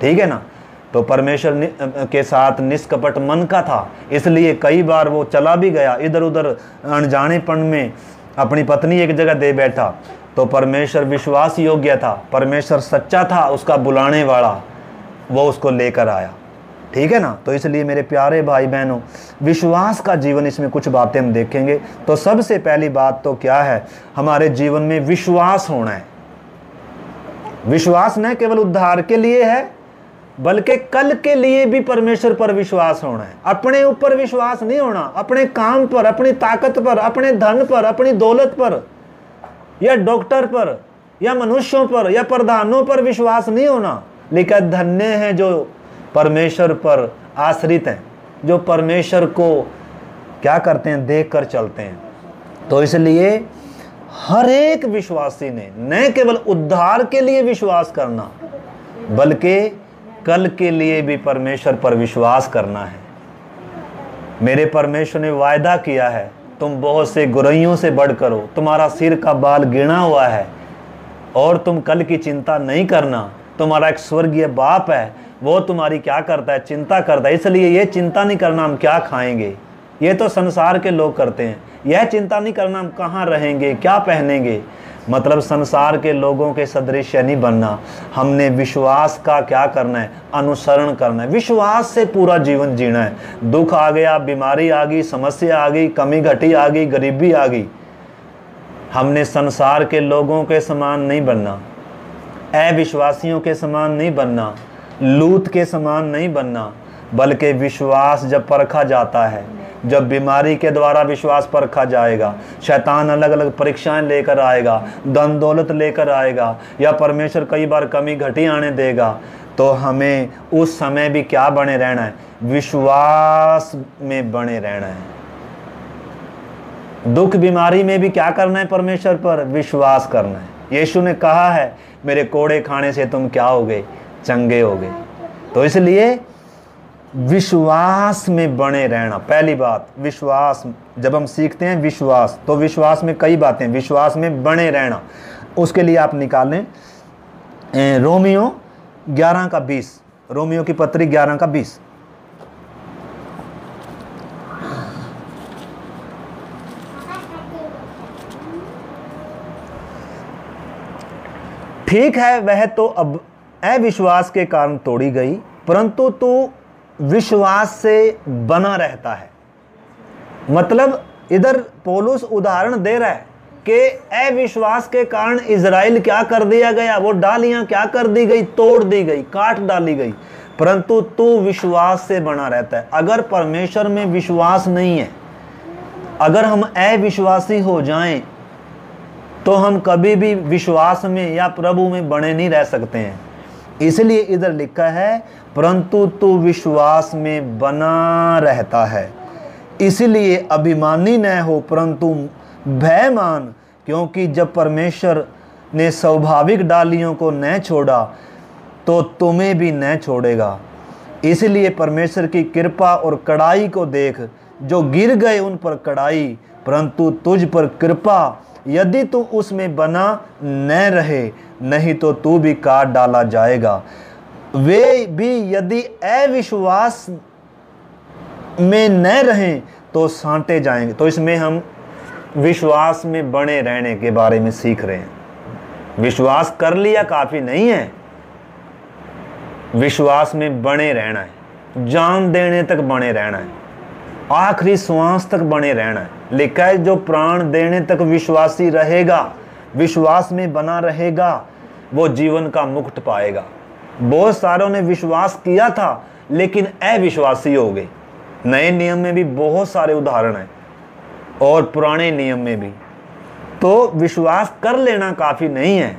ठीक है ना। तो परमेश्वर के साथ निष्कपट मन का था, इसलिए कई बार वो चला भी गया इधर उधर अनजानेपन में, अपनी पत्नी एक जगह दे बैठा। तो परमेश्वर विश्वास योग्य था, परमेश्वर सच्चा था, उसका बुलाने वाला, वो उसको लेकर आया, ठीक है ना। तो इसलिए मेरे प्यारे भाई बहनों, विश्वास का जीवन, इसमें कुछ बातें हम देखेंगे। तो सबसे पहली बात तो क्या है? हमारे जीवन में विश्वास होना है। विश्वास न केवल उद्धार के लिए है, बल्कि कल के लिए भी परमेश्वर पर विश्वास होना है। अपने ऊपर विश्वास नहीं होना, अपने काम पर, अपनी ताकत पर, अपने धन पर, अपनी दौलत पर, या डॉक्टर पर, या मनुष्यों पर, या प्रधानों पर विश्वास नहीं होना। लेकिन धन्य है जो परमेश्वर पर आश्रित हैं, जो परमेश्वर को क्या करते हैं? देख कर चलते हैं। तो इसलिए हर एक विश्वासी ने न केवल उद्धार के लिए विश्वास करना, बल्कि कल के लिए भी परमेश्वर पर विश्वास करना है। मेरे परमेश्वर ने वायदा किया है, तुम बहुत से गुरैयों से बढ़कर हो, तुम्हारा सिर का बाल गिना हुआ है, और तुम कल की चिंता नहीं करना। तुम्हारा एक स्वर्गीय बाप है, वो तुम्हारी क्या करता है? चिंता करता है। इसलिए ये चिंता नहीं करना हम क्या खाएंगे, ये तो संसार के लोग करते हैं। यह चिंता नहीं करना हम कहाँ रहेंगे, क्या पहनेंगे। मतलब संसार के लोगों के सदृश नहीं बनना। हमने विश्वास का क्या करना है? अनुसरण करना है। विश्वास से पूरा जीवन जीना है। दुख आ गया, बीमारी आ गई, समस्या आ गई, कमी घटी आ गई, गरीबी आ गई, हमने संसार के लोगों के समान नहीं बनना, अविश्वासियों के समान नहीं बनना, लूत के समान नहीं बनना, बल्कि विश्वास जब परखा जाता है, जब बीमारी के द्वारा विश्वास परखा जाएगा, शैतान अलग अलग परीक्षाएं लेकर आएगा, धन दौलत लेकर आएगा, या परमेश्वर कई बार कमी घटी आने देगा, तो हमें उस समय भी क्या बने रहना है? विश्वास में बने रहना है। दुख बीमारी में भी क्या करना है? परमेश्वर पर विश्वास करना है। यीशु ने कहा है मेरे कोड़े खाने से तुम क्या होगे? चंगे होगे। तो इसलिए विश्वास में बने रहना, पहली बात विश्वास। जब हम सीखते हैं विश्वास, तो विश्वास में कई बातें, विश्वास में बने रहना। उसके लिए आप निकालें रोमियो 11:20, रोमियो की पत्री 11:20। ठीक है, वह तो अब अविश्वास के कारण तोड़ी गई, परंतु तू विश्वास से बना रहता है। मतलब इधर पौलुस उदाहरण दे रहा है कि अविश्वास के कारण इजराइल क्या कर दिया गया? वो डालियां क्या कर दी गई? तोड़ दी गई, काट डाली गई। परंतु तू विश्वास से बना रहता है। अगर परमेश्वर में विश्वास नहीं है, अगर हम अविश्वासी हो जाएं, तो हम कभी भी विश्वास में या प्रभु में बने नहीं रह सकते हैं। इसलिए इधर लिखा है परंतु तू विश्वास में बना रहता है, इसलिए अभिमानी न हो परंतु भय मान, क्योंकि जब परमेश्वर ने स्वाभाविक डालियों को न छोड़ा तो तुम्हें भी न छोड़ेगा। इसलिए परमेश्वर की कृपा और कड़ाई को देख, जो गिर गए उन पर कड़ाई, परंतु तुझ पर कृपा, यदि तू उसमें बना न रहे, नहीं तो तू भी काट डाला जाएगा। वे भी यदि अविश्वास में न रहें तो साँटे जाएंगे। तो इसमें हम विश्वास में बने रहने के बारे में सीख रहे हैं। विश्वास कर लिया काफी नहीं है, विश्वास में बने रहना है, जान देने तक बने रहना है, आखिरी श्वास तक बने रहना है। लिखा है जो प्राण देने तक विश्वासी रहेगा, विश्वास में बना रहेगा, वो जीवन का मुकुट पाएगा। बहुत सारों ने विश्वास किया था लेकिन अविश्वासी हो गए। नए नियम में भी बहुत सारे उदाहरण हैं और पुराने नियम में भी। तो विश्वास कर लेना काफी नहीं है।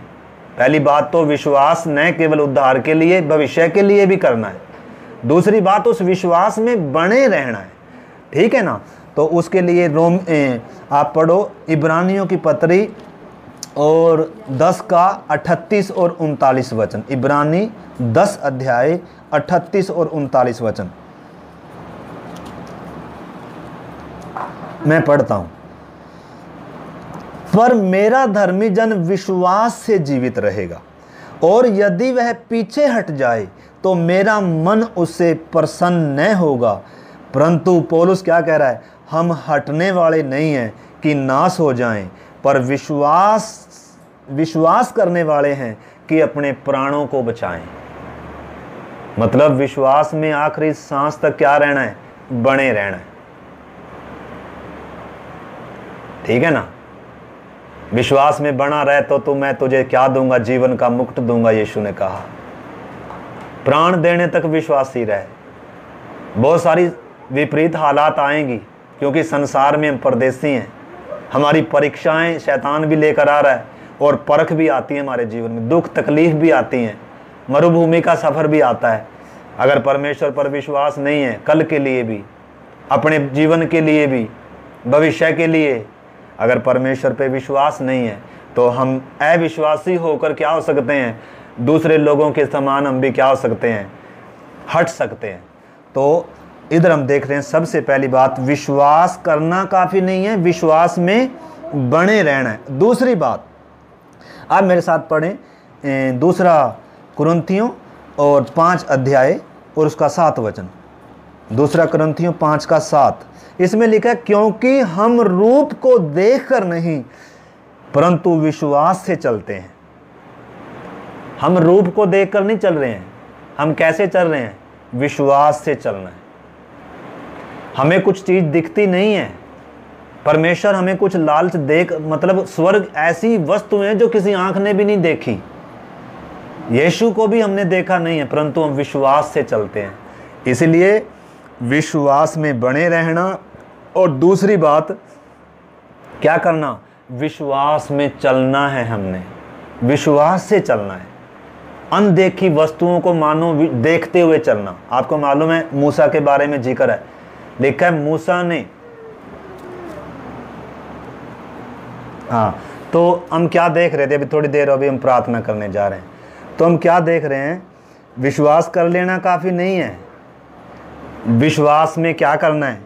पहली बात तो विश्वास न केवल उद्धार के लिए, भविष्य के लिए भी करना है। दूसरी बात उस विश्वास में बने रहना है, ठीक है ना। तो उसके लिए आप पढ़ो इब्रानियों की पत्री और 10 का 38 और 39 वचन। इब्रानी 10 अध्याय 38 और 39 वचन मैं पढ़ता हूं। पर मेरा धर्मी जन विश्वास से जीवित रहेगा, और यदि वह पीछे हट जाए तो मेरा मन उससे प्रसन्न न होगा। परंतु पौलुस क्या कह रहा है? हम हटने वाले नहीं हैं कि नाश हो जाएं, पर विश्वास करने वाले हैं कि अपने प्राणों को बचाएं। मतलब विश्वास में आखिरी सांस तक क्या रहना है? बने रहना है, ठीक है ना। विश्वास में बना रहे तो मैं तुझे क्या दूंगा? जीवन का मुकुट दूंगा, यीशु ने कहा। प्राण देने तक विश्वासी रहे। बहुत सारी विपरीत हालात आएंगी क्योंकि संसार में हम परदेसी हैं। हमारी परीक्षाएं शैतान भी लेकर आ रहा है और परख भी आती है हमारे जीवन में, दुख तकलीफ भी आती हैं, मरुभूमि का सफ़र भी आता है। अगर परमेश्वर पर विश्वास नहीं है, कल के लिए भी, अपने जीवन के लिए भी, भविष्य के लिए अगर परमेश्वर पे विश्वास नहीं है, तो हम अविश्वासी होकर क्या हो सकते हैं? दूसरे लोगों के समान हम भी क्या हो सकते हैं? हट सकते हैं। तो इधर हम देख रहे हैं सबसे पहली बात, विश्वास करना काफ़ी नहीं है, विश्वास में बने रहना है। दूसरी बात, आप मेरे साथ पढ़ें दूसरा कुरिन्थियों और 5 अध्याय और उसका 7 वचन। दूसरा कुरिन्थियों 5 का 7, इसमें लिखा है क्योंकि हम रूप को देखकर नहीं परंतु विश्वास से चलते हैं। हम रूप को देखकर नहीं चल रहे हैं, हम कैसे चल रहे हैं? विश्वास से चलना है। हमें कुछ चीज दिखती नहीं है, परमेश्वर हमें कुछ लालच देख, मतलब स्वर्ग ऐसी वस्तु है जो किसी आंख ने भी नहीं देखी, यीशु को भी हमने देखा नहीं है, परंतु हम विश्वास से चलते हैं। इसलिए विश्वास में बने रहना। और दूसरी बात क्या करना? विश्वास में चलना है। हमने विश्वास से चलना है, अनदेखी वस्तुओं को मानो देखते हुए चलना। आपको मालूम है मूसा के बारे में जिक्र है, लिखा है मूसा ने हाँ, तो हम क्या देख रहे थे अभी थोड़ी देर, अभी हम प्रार्थना करने जा रहे हैं। तो हम क्या देख रहे हैं, विश्वास कर लेना काफ़ी नहीं है, विश्वास में क्या करना है,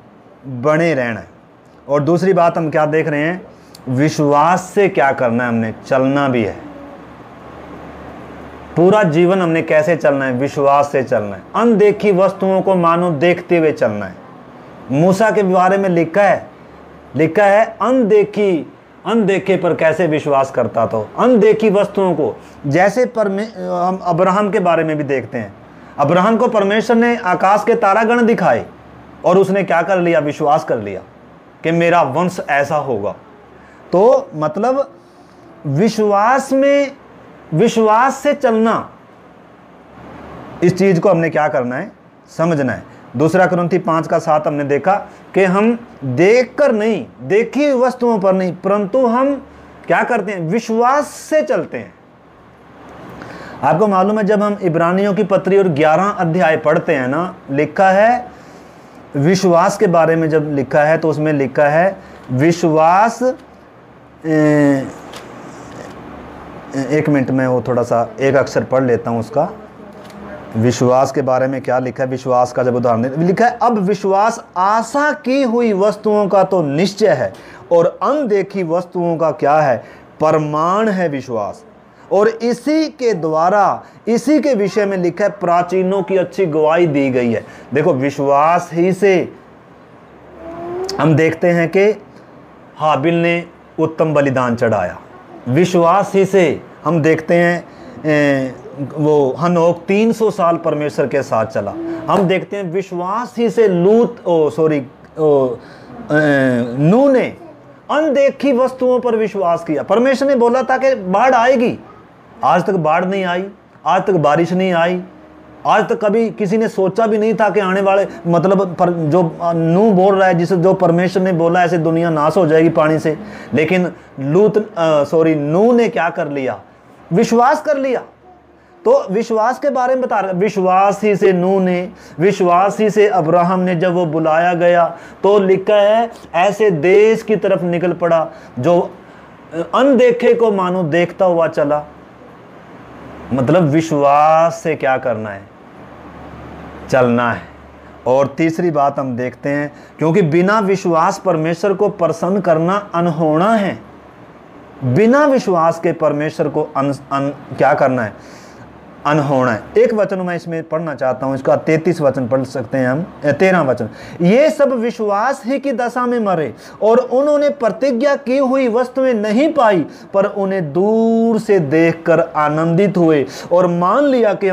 बने रहना है। और दूसरी बात हम क्या देख रहे हैं, विश्वास से क्या करना है, हमने चलना भी है। पूरा जीवन हमने कैसे चलना है, विश्वास से चलना है। अनदेखी वस्तुओं को मानो देखते हुए चलना है। मूसा के बारे में लिखा है अनदेखे पर कैसे विश्वास करता था, अनदेखी वस्तुओं को। जैसे हम अब्राहम के बारे में भी देखते हैं, अब्राहम को परमेश्वर ने आकाश के तारागण दिखाए और उसने क्या कर लिया, विश्वास कर लिया कि मेरा वंश ऐसा होगा। तो मतलब विश्वास से चलना, इस चीज को हमने क्या करना है, समझना है। दूसरा कुरिन्थी 5:7 हमने देखा कि हम देखकर नहीं, देखी हुई वस्तुओं पर नहीं, परंतु हम क्या करते हैं, विश्वास से चलते हैं। आपको मालूम है, जब हम इब्रानियों की पत्री और 11 अध्याय पढ़ते हैं ना, लिखा है विश्वास के बारे में, जब लिखा है तो उसमें लिखा है विश्वास, एक मिनट में वो थोड़ा सा एक अक्षर पढ़ लेता हूँ उसका। विश्वास के बारे में क्या लिखा है, विश्वास का जब उदाहरण लिखा है, अब विश्वास आशा की हुई वस्तुओं का तो निश्चय है और अनदेखी वस्तुओं का क्या है, प्रमाण है विश्वास। और इसी के द्वारा, इसी के विषय में लिखा है, प्राचीनों की अच्छी गवाही दी गई है। देखो, विश्वास ही से हम देखते हैं कि हाबिल ने उत्तम बलिदान चढ़ाया, विश्वास ही से हम देखते हैं वो हनोक 300 साल परमेश्वर के साथ चला। हम देखते हैं विश्वास ही से नूह ने अनदेखी वस्तुओं पर विश्वास किया। परमेश्वर ने बोला था कि बाढ़ आएगी, आज तक बाढ़ नहीं आई, आज तक बारिश नहीं आई, आज तक कभी किसी ने सोचा भी नहीं था कि आने वाले, मतलब जो नूह बोल रहा है, जिसे जो परमेश्वर ने बोला ऐसे दुनिया नाश हो जाएगी पानी से, लेकिन नूह ने क्या कर लिया, विश्वास कर लिया। तो विश्वास के बारे में बता रहा है, विश्वास ही से नूह ने, विश्वास ही से अब्राहम ने जब वो बुलाया गया तो लिखा है ऐसे देश की तरफ निकल पड़ा जो अनदेखे को मानो देखता हुआ चला। मतलब विश्वास से क्या करना है, चलना है। और तीसरी बात हम देखते हैं, क्योंकि बिना विश्वास परमेश्वर को प्रसन्न करना अनहोना है। बिना विश्वास के परमेश्वर को क्या करना है, अनहोना है। एक वचन मैं इसमें पढ़ना चाहता हूं, इसका 33 वचन पढ़ सकते हैं हम, 13 वचन। ये सब विश्वास ही की दशा में मरे और उन्होंने प्रतिज्ञा की हुई वस्तुएं नहीं पाई, पर उन्हें दूर से देखकर आनंदित हुए और मान लिया कि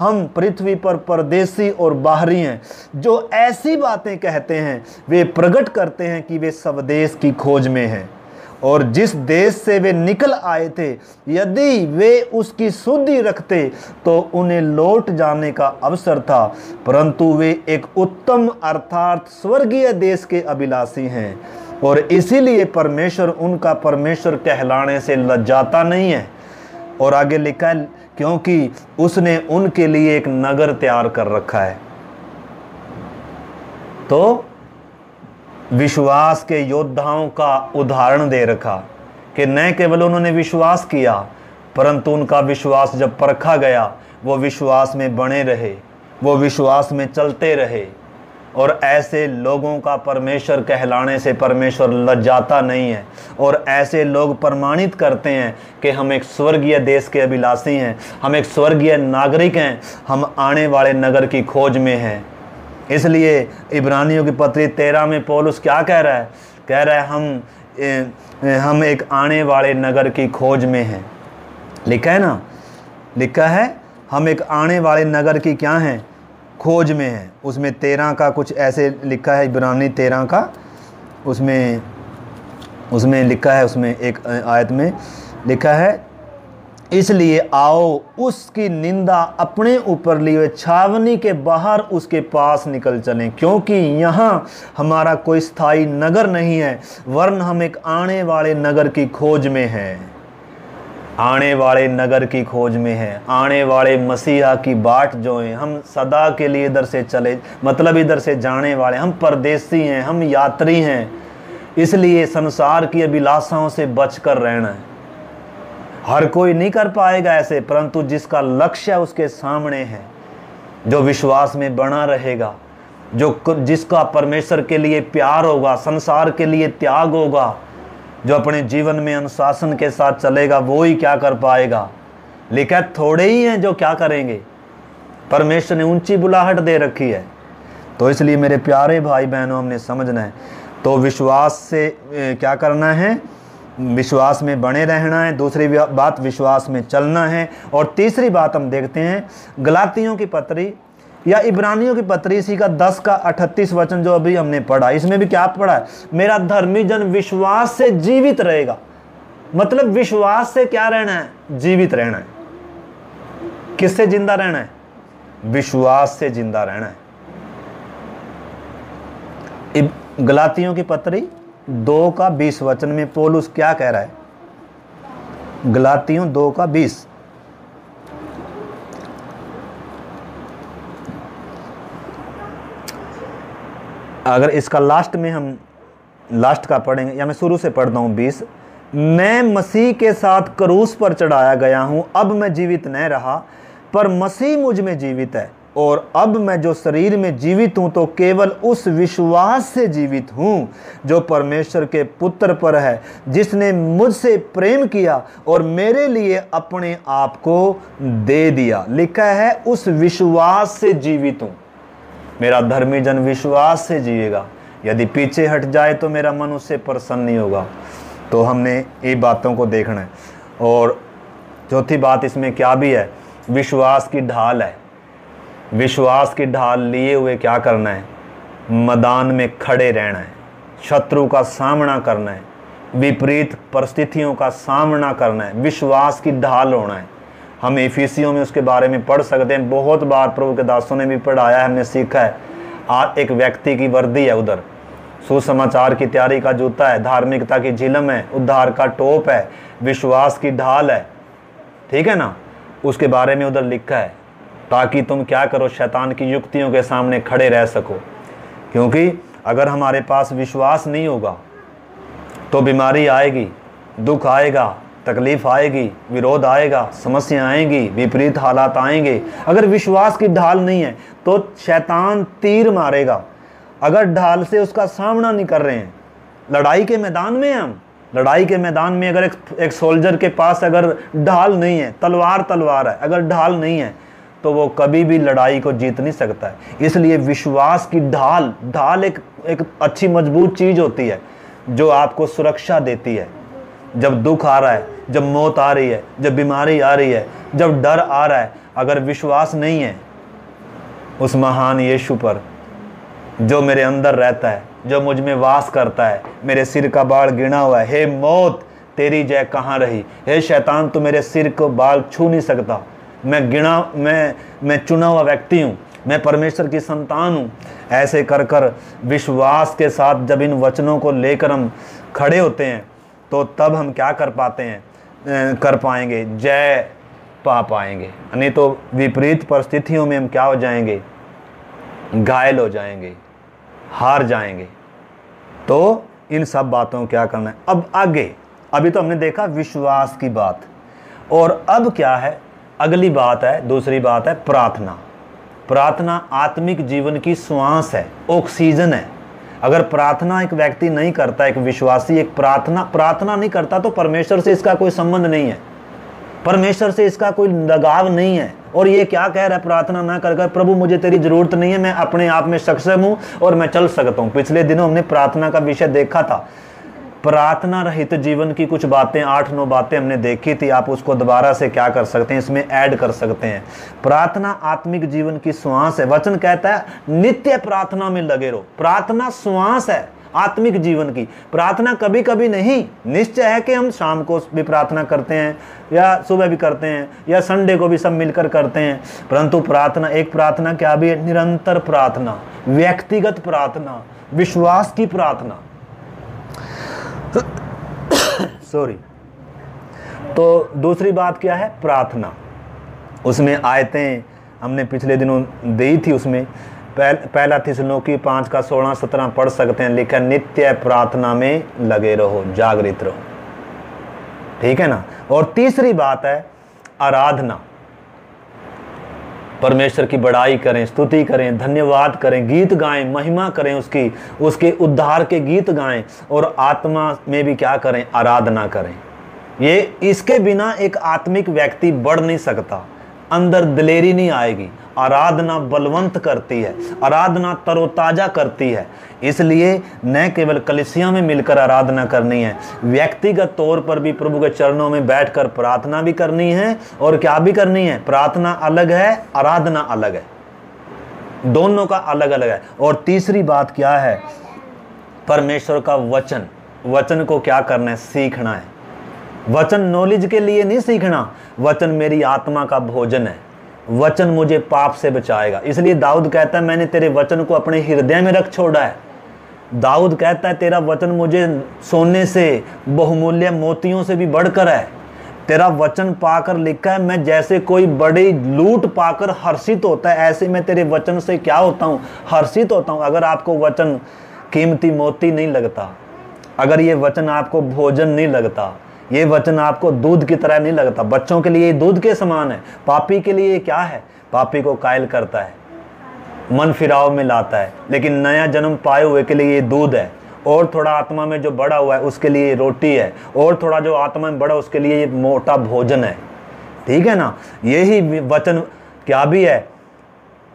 हम पृथ्वी पर परदेसी और बाहरी हैं। जो ऐसी बातें कहते हैं वे प्रकट करते हैं कि वे स्वदेश की खोज में हैं, और जिस देश से वे निकल आए थे यदि वे उसकी शुद्धि रखते तो उन्हें लौट जाने का अवसर था, परंतु वे एक उत्तम अर्थात स्वर्गीय देश के अभिलाषी हैं, और इसीलिए परमेश्वर उनका परमेश्वर कहलाने से लज्जाता नहीं है। और आगे लिखा है, क्योंकि उसने उनके लिए एक नगर तैयार कर रखा है। तो विश्वास के योद्धाओं का उदाहरण दे रखा कि न केवल उन्होंने विश्वास किया, परंतु उनका विश्वास जब परखा गया, वो विश्वास में बने रहे, वो विश्वास में चलते रहे। और ऐसे लोगों का परमेश्वर कहलाने से परमेश्वर लज्जाता नहीं है, और ऐसे लोग प्रमाणित करते हैं कि हम एक स्वर्गीय देश के अभिलाषी हैं, हम एक स्वर्गीय नागरिक हैं, हम आने वाले नगर की खोज में हैं। इसलिए इब्रानियों की पत्री 13 में पौलुस क्या कह रहा है, कह रहा है हम एक आने वाले नगर की खोज में हैं। लिखा है ना, लिखा है हम एक आने वाले नगर की क्या हैं, खोज में हैं। उसमें 13 का कुछ ऐसे लिखा है, इब्रानी 13 का, उसमें लिखा है, उसमें एक आयत में लिखा है, इसलिए आओ उसकी निंदा अपने ऊपर लिए छावनी के बाहर उसके पास निकल चलें, क्योंकि यहाँ हमारा कोई स्थायी नगर नहीं है, वरन हम एक आने वाले नगर की खोज में हैं। आने वाले नगर की खोज में है, आने वाले मसीहा की बाट जो है। हम सदा के लिए इधर से चले, मतलब इधर से जाने वाले, हम परदेसी हैं, हम यात्री हैं। इसलिए संसार की अभिलाषाओं से बचकर रहना है। हर कोई नहीं कर पाएगा ऐसे, परंतु जिसका लक्ष्य उसके सामने है, जो विश्वास में बना रहेगा, जिसका परमेश्वर के लिए प्यार होगा, संसार के लिए त्याग होगा, जो अपने जीवन में अनुशासन के साथ चलेगा, वो ही क्या कर पाएगा। लिखा थोड़े ही हैं जो क्या करेंगे। परमेश्वर ने ऊंची बुलाहट दे रखी है। तो इसलिए मेरे प्यारे भाई बहनों, हमने समझना है। तो विश्वास से क्या करना है, विश्वास में बने रहना है। दूसरी बात, विश्वास में चलना है। और तीसरी बात हम देखते हैं गलातियों की पत्री या इब्रानियों की पत्री, इसी का 10 का 38 वचन जो अभी हमने पढ़ा, इसमें भी क्या पढ़ा है, मेरा धर्मी जन विश्वास से जीवित रहेगा। मतलब विश्वास से क्या रहना है, जीवित रहना है। किससे जिंदा रहना है, विश्वास से जिंदा रहना है। गलातियों की पत्री 2 का 20 वचन में पौलुस क्या कह रहा है, गलातियों 2 का 20, अगर इसका लास्ट में हम लास्ट का पढ़ेंगे, या मैं शुरू से पढ़ता हूँ 20, मैं मसीह के साथ क्रूस पर चढ़ाया गया हूँ, अब मैं जीवित न रहा पर मसीह मुझ में जीवित है, और अब मैं जो शरीर में जीवित हूँ तो केवल उस विश्वास से जीवित हूँ जो परमेश्वर के पुत्र पर है, जिसने मुझसे प्रेम किया और मेरे लिए अपने आप को दे दिया। लिखा है उस विश्वास से जीवित हूँ। मेरा धर्मी जन विश्वास से जिएगा। यदि पीछे हट जाए तो मेरा मन उससे प्रसन्न नहीं होगा। तो हमने ये बातों को देखना है। और चौथी बात इसमें क्या भी है, विश्वास की ढाल है। विश्वास की ढाल लिए हुए क्या करना है, मैदान में खड़े रहना है, शत्रु का सामना करना है, विपरीत परिस्थितियों का सामना करना है, विश्वास की ढाल होना है। हम इफिसियों में उसके बारे में पढ़ सकते हैं, बहुत बार प्रभु के दासों ने भी पढ़ाया है, हमने सीखा है। आज एक व्यक्ति की वर्दी है, उधर सुसमाचार की तैयारी का जूता है, धार्मिकता की झिलम है, उद्धार का टोप है, विश्वास की ढाल है, ठीक है ना, उसके बारे में उधर लिखा है, ताकि तुम क्या करो, शैतान की युक्तियों के सामने खड़े रह सको। क्योंकि अगर हमारे पास विश्वास नहीं होगा तो बीमारी आएगी, दुख आएगा, तकलीफ आएगी, विरोध आएगा, समस्या आएंगी, विपरीत हालात आएंगे। अगर विश्वास की ढाल नहीं है तो शैतान तीर मारेगा। अगर ढाल से उसका सामना नहीं कर रहे हैं, लड़ाई के मैदान में हम, लड़ाई के मैदान में अगर एक सोल्जर के पास अगर ढाल नहीं है, तलवार है, अगर ढाल नहीं है तो वो कभी भी लड़ाई को जीत नहीं सकता है। इसलिए विश्वास की ढाल एक अच्छी मजबूत चीज़ होती है जो आपको सुरक्षा देती है। जब दुख आ रहा है, जब मौत आ रही है, जब बीमारी आ रही है, जब डर आ रहा है, अगर विश्वास नहीं है उस महान यीशु पर जो मेरे अंदर रहता है, जो मुझ में वास करता है, मेरे सिर का बाल गिना हुआ है, हे मौत तेरी जय कहाँ रही, हे शैतान तू मेरे सिर को बाल छू नहीं सकता, मैं चुना हुआ व्यक्ति हूँ, मैं परमेश्वर की संतान हूँ। ऐसे कर कर विश्वास के साथ जब इन वचनों को लेकर हम खड़े होते हैं तो तब हम क्या कर पाएंगे, जय पा पाएंगे। नहीं तो विपरीत परिस्थितियों में हम क्या हो जाएंगे, घायल हो जाएंगे, हार जाएंगे। तो इन सब बातों को क्या करना है। अब आगे, अभी तो हमने देखा विश्वास की बात, और अब क्या है, अगली बात है, दूसरी बात है प्रार्थना। प्रार्थना आत्मिक जीवन की श्वास है, ऑक्सीजन है। अगर प्रार्थना एक व्यक्ति नहीं करता, एक विश्वासी एक प्रार्थना नहीं करता तो परमेश्वर से इसका कोई संबंध नहीं है, परमेश्वर से इसका कोई लगाव नहीं है। और ये क्या कह रहा है, प्रार्थना ना कर कर, प्रभु मुझे तेरी जरूरत नहीं है, मैं अपने आप में सक्षम हूँ और मैं चल सकता हूँ। पिछले दिनों हमने प्रार्थना का विषय देखा था, प्रार्थना रहित जीवन की कुछ बातें, 8-9 बातें हमने देखी थी। आप उसको दोबारा से क्या कर सकते हैं, इसमें ऐड कर सकते हैं। प्रार्थना आत्मिक जीवन की श्वास है। वचन कहता है नित्य प्रार्थना में लगे रहो। प्रार्थना श्वास है आत्मिक जीवन की। प्रार्थना कभी कभी नहीं, निश्चय है कि हम शाम को भी प्रार्थना करते हैं या सुबह भी करते हैं या संडे को भी सब मिलकर करते हैं, परंतु प्रार्थना, एक प्रार्थना क्या भी है, निरंतर प्रार्थना, व्यक्तिगत प्रार्थना, विश्वास की प्रार्थना। सॉरी। तो दूसरी बात क्या है, प्रार्थना। उसमें आयतें हमने पिछले दिनों दी थी। उसमें पहला थिस्सलुनीकी 5 का 16-17 पढ़ सकते हैं, लिखा नित्य प्रार्थना में लगे रहो, जागृत रहो। ठीक है ना। और तीसरी बात है आराधना। परमेश्वर की बड़ाई करें, स्तुति करें, धन्यवाद करें, गीत गाएं, महिमा करें उसकी, उसके उद्धार के गीत गाएं, और आत्मा में भी क्या करें, आराधना करें। ये इसके बिना एक आत्मिक व्यक्ति बढ़ नहीं सकता, अंदर दिलेरी नहीं आएगी। आराधना बलवंत करती है, आराधना तरोताजा करती है। इसलिए न केवल कलीसिया में मिलकर आराधना करनी है, व्यक्तिगत तौर पर भी प्रभु के चरणों में बैठकर प्रार्थना भी करनी है। और क्या भी करनी है, प्रार्थना अलग है, आराधना अलग है, दोनों का अलग अलग है। और तीसरी बात क्या है, परमेश्वर का वचन, वचन को क्या करना है, सीखना है। वचन नॉलेज के लिए नहीं सीखना, वचन मेरी आत्मा का भोजन है, वचन मुझे पाप से बचाएगा। इसलिए दाऊद कहता है मैंने तेरे वचन को अपने हृदय में रख छोड़ा है। दाऊद कहता है तेरा वचन मुझे सोने से, बहुमूल्य मोतियों से भी बढ़कर है। तेरा वचन पाकर लिखा है मैं जैसे कोई बड़ी लूट पाकर हर्षित होता है, ऐसे मैं तेरे वचन से क्या होता हूँ, हर्षित होता हूँ। अगर आपको वचन कीमती मोती नहीं लगता, अगर ये वचन आपको भोजन नहीं लगता, ये वचन आपको दूध की तरह नहीं लगता, बच्चों के लिए दूध के समान है, पापी के लिए क्या है, पापी को कायल करता है, मन फिराव में लाता है। लेकिन नया जन्म पाए हुए के लिए ये दूध है, और थोड़ा आत्मा में जो बड़ा हुआ है उसके लिए रोटी है, और थोड़ा जो आत्मा में बड़ा उसके लिए ये मोटा भोजन है। ठीक है ना। यही वचन क्या भी है,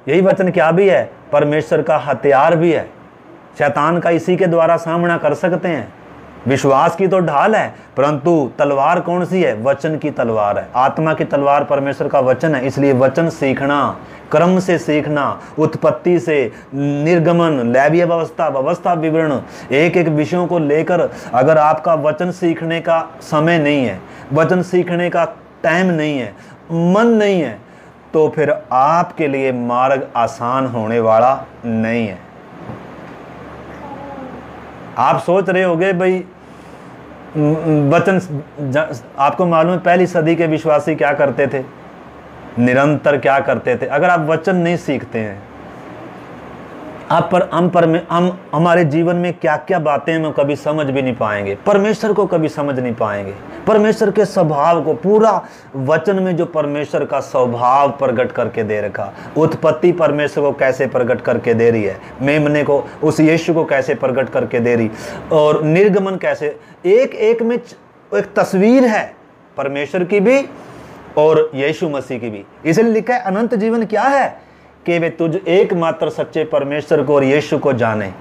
यही वचन क्या भी है, परमेश्वर का हथियार भी है। शैतान का इसी के द्वारा सामना कर सकते हैं। विश्वास की तो ढाल है, परंतु तलवार कौन सी है, वचन की तलवार है। आत्मा की तलवार परमेश्वर का वचन है। इसलिए वचन सीखना, क्रम से सीखना, उत्पत्ति से निर्गमन, लैवीय व्यवस्था, व्यवस्था विवरण, एक एक विषयों को लेकर, अगर आपका वचन सीखने का समय नहीं है, वचन सीखने का टाइम नहीं है, मन नहीं है, तो फिर आपके लिए मार्ग आसान होने वाला नहीं है। आप सोच रहे होंगे भाई वचन, आपको मालूम है पहली सदी के विश्वासी क्या करते थे, निरंतर क्या करते थे। अगर आप वचन नहीं सीखते हैं, हम हमारे जीवन में क्या क्या बातें हम कभी समझ भी नहीं पाएंगे, परमेश्वर को कभी समझ नहीं पाएंगे, परमेश्वर के स्वभाव को। पूरा वचन में जो परमेश्वर का स्वभाव प्रकट करके दे रखा, उत्पत्ति परमेश्वर को कैसे प्रकट करके दे रही है, मेमने को, उस यीशु को कैसे प्रकट करके दे रही, और निर्गमन कैसे, एक एक में एक तस्वीर है परमेश्वर की भी और यीशु मसीह की भी। इसलिए लिखा है अनंत जीवन क्या है, कि वे तुझ एकमात्र सच्चे परमेश्वर को और यीशु को जाने।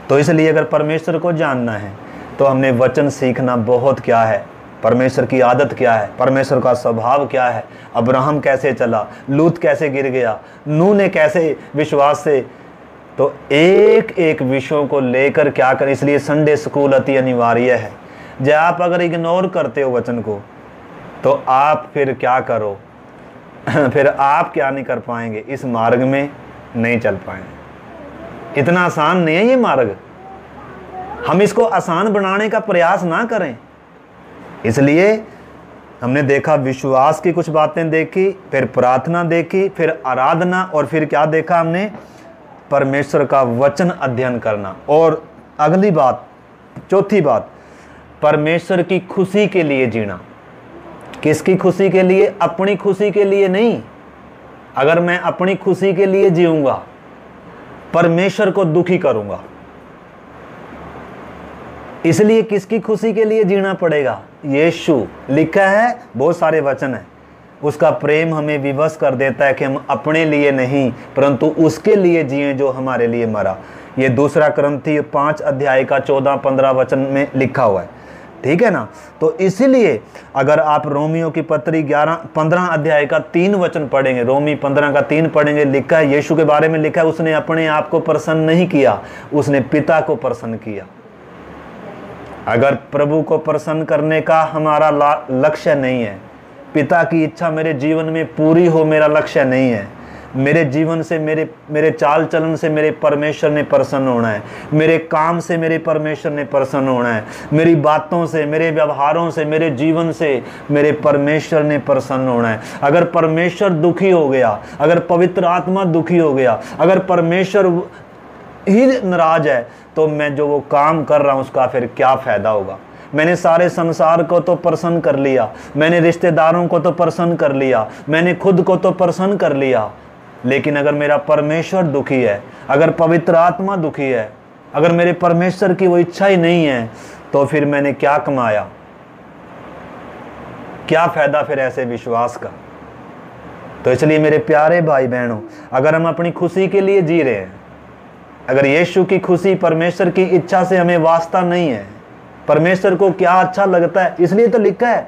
तो इसलिए अगर परमेश्वर को जानना है तो हमने वचन सीखना बहुत क्या है, परमेश्वर की आदत क्या है, परमेश्वर का स्वभाव क्या है, अब्राहम कैसे चला, लूत कैसे गिर गया, नूह ने कैसे विश्वास से। तो एक एक विषयों को लेकर क्या करें। इसलिए संडे स्कूल अति अनिवार्य है। जब आप अगर इग्नोर करते हो वचन को, तो आप फिर क्या करो, फिर आप क्या नहीं कर पाएंगे, इस मार्ग में नहीं चल पाएंगे। इतना आसान नहीं है ये मार्ग, हम इसको आसान बनाने का प्रयास ना करें। इसलिए हमने देखा, विश्वास की कुछ बातें देखी, फिर प्रार्थना देखी, फिर आराधना, और फिर क्या देखा हमने, परमेश्वर का वचन अध्ययन करना। और अगली बात, चौथी बात, परमेश्वर की खुशी के लिए जीना। किसकी खुशी के लिए, अपनी खुशी के लिए नहीं। अगर मैं अपनी खुशी के लिए जीऊंगा, परमेश्वर को दुखी करूंगा। इसलिए किसकी खुशी के लिए जीना पड़ेगा, यीशु। लिखा है, बहुत सारे वचन है, उसका प्रेम हमें विवश कर देता है कि हम अपने लिए नहीं परंतु उसके लिए जिए जो हमारे लिए मरा। ये 2 कुरिन्थियों 5 अध्याय का 14-15 वचन में लिखा हुआ है। ठीक है ना। तो इसीलिए अगर आप रोमियो की पत्री 15 अध्याय का 3 वचन पढ़ेंगे, रोमी 15 का 3 पढ़ेंगे, लिखा है, यीशु के बारे में लिखा है, उसने अपने आप को प्रसन्न नहीं किया, उसने पिता को प्रसन्न किया। अगर प्रभु को प्रसन्न करने का हमारा लक्ष्य नहीं है, पिता की इच्छा मेरे जीवन में पूरी हो मेरा लक्ष्य नहीं है, मेरे जीवन से, मेरे चाल चलन से मेरे परमेश्वर ने प्रसन्न होना है। मेरे काम से मेरे परमेश्वर ने प्रसन्न होना है। मेरी बातों से, मेरे व्यवहारों से, मेरे जीवन से मेरे परमेश्वर ने प्रसन्न होना है। अगर परमेश्वर दुखी हो गया, अगर पवित्र आत्मा दुखी हो गया, अगर परमेश्वर ही नाराज है, तो मैं जो वो काम कर रहा हूँ उसका फिर क्या फ़ायदा होगा। मैंने सारे संसार को तो प्रसन्न कर लिया, मैंने रिश्तेदारों को तो प्रसन्न कर लिया, मैंने खुद को तो प्रसन्न कर लिया, लेकिन अगर मेरा परमेश्वर दुखी है, अगर पवित्र आत्मा दुखी है, अगर मेरे परमेश्वर की वो इच्छा ही नहीं है, तो फिर मैंने क्या कमाया, क्या फ़ायदा फिर ऐसे विश्वास का। तो इसलिए मेरे प्यारे भाई बहनों, अगर हम अपनी खुशी के लिए जी रहे हैं, अगर यीशु की खुशी, परमेश्वर की इच्छा से हमें वास्ता नहीं है, परमेश्वर को क्या अच्छा लगता है, इसलिए तो लिखा है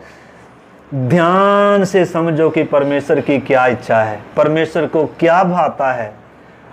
ध्यान से समझो कि परमेश्वर की क्या इच्छा है, परमेश्वर को क्या भाता है।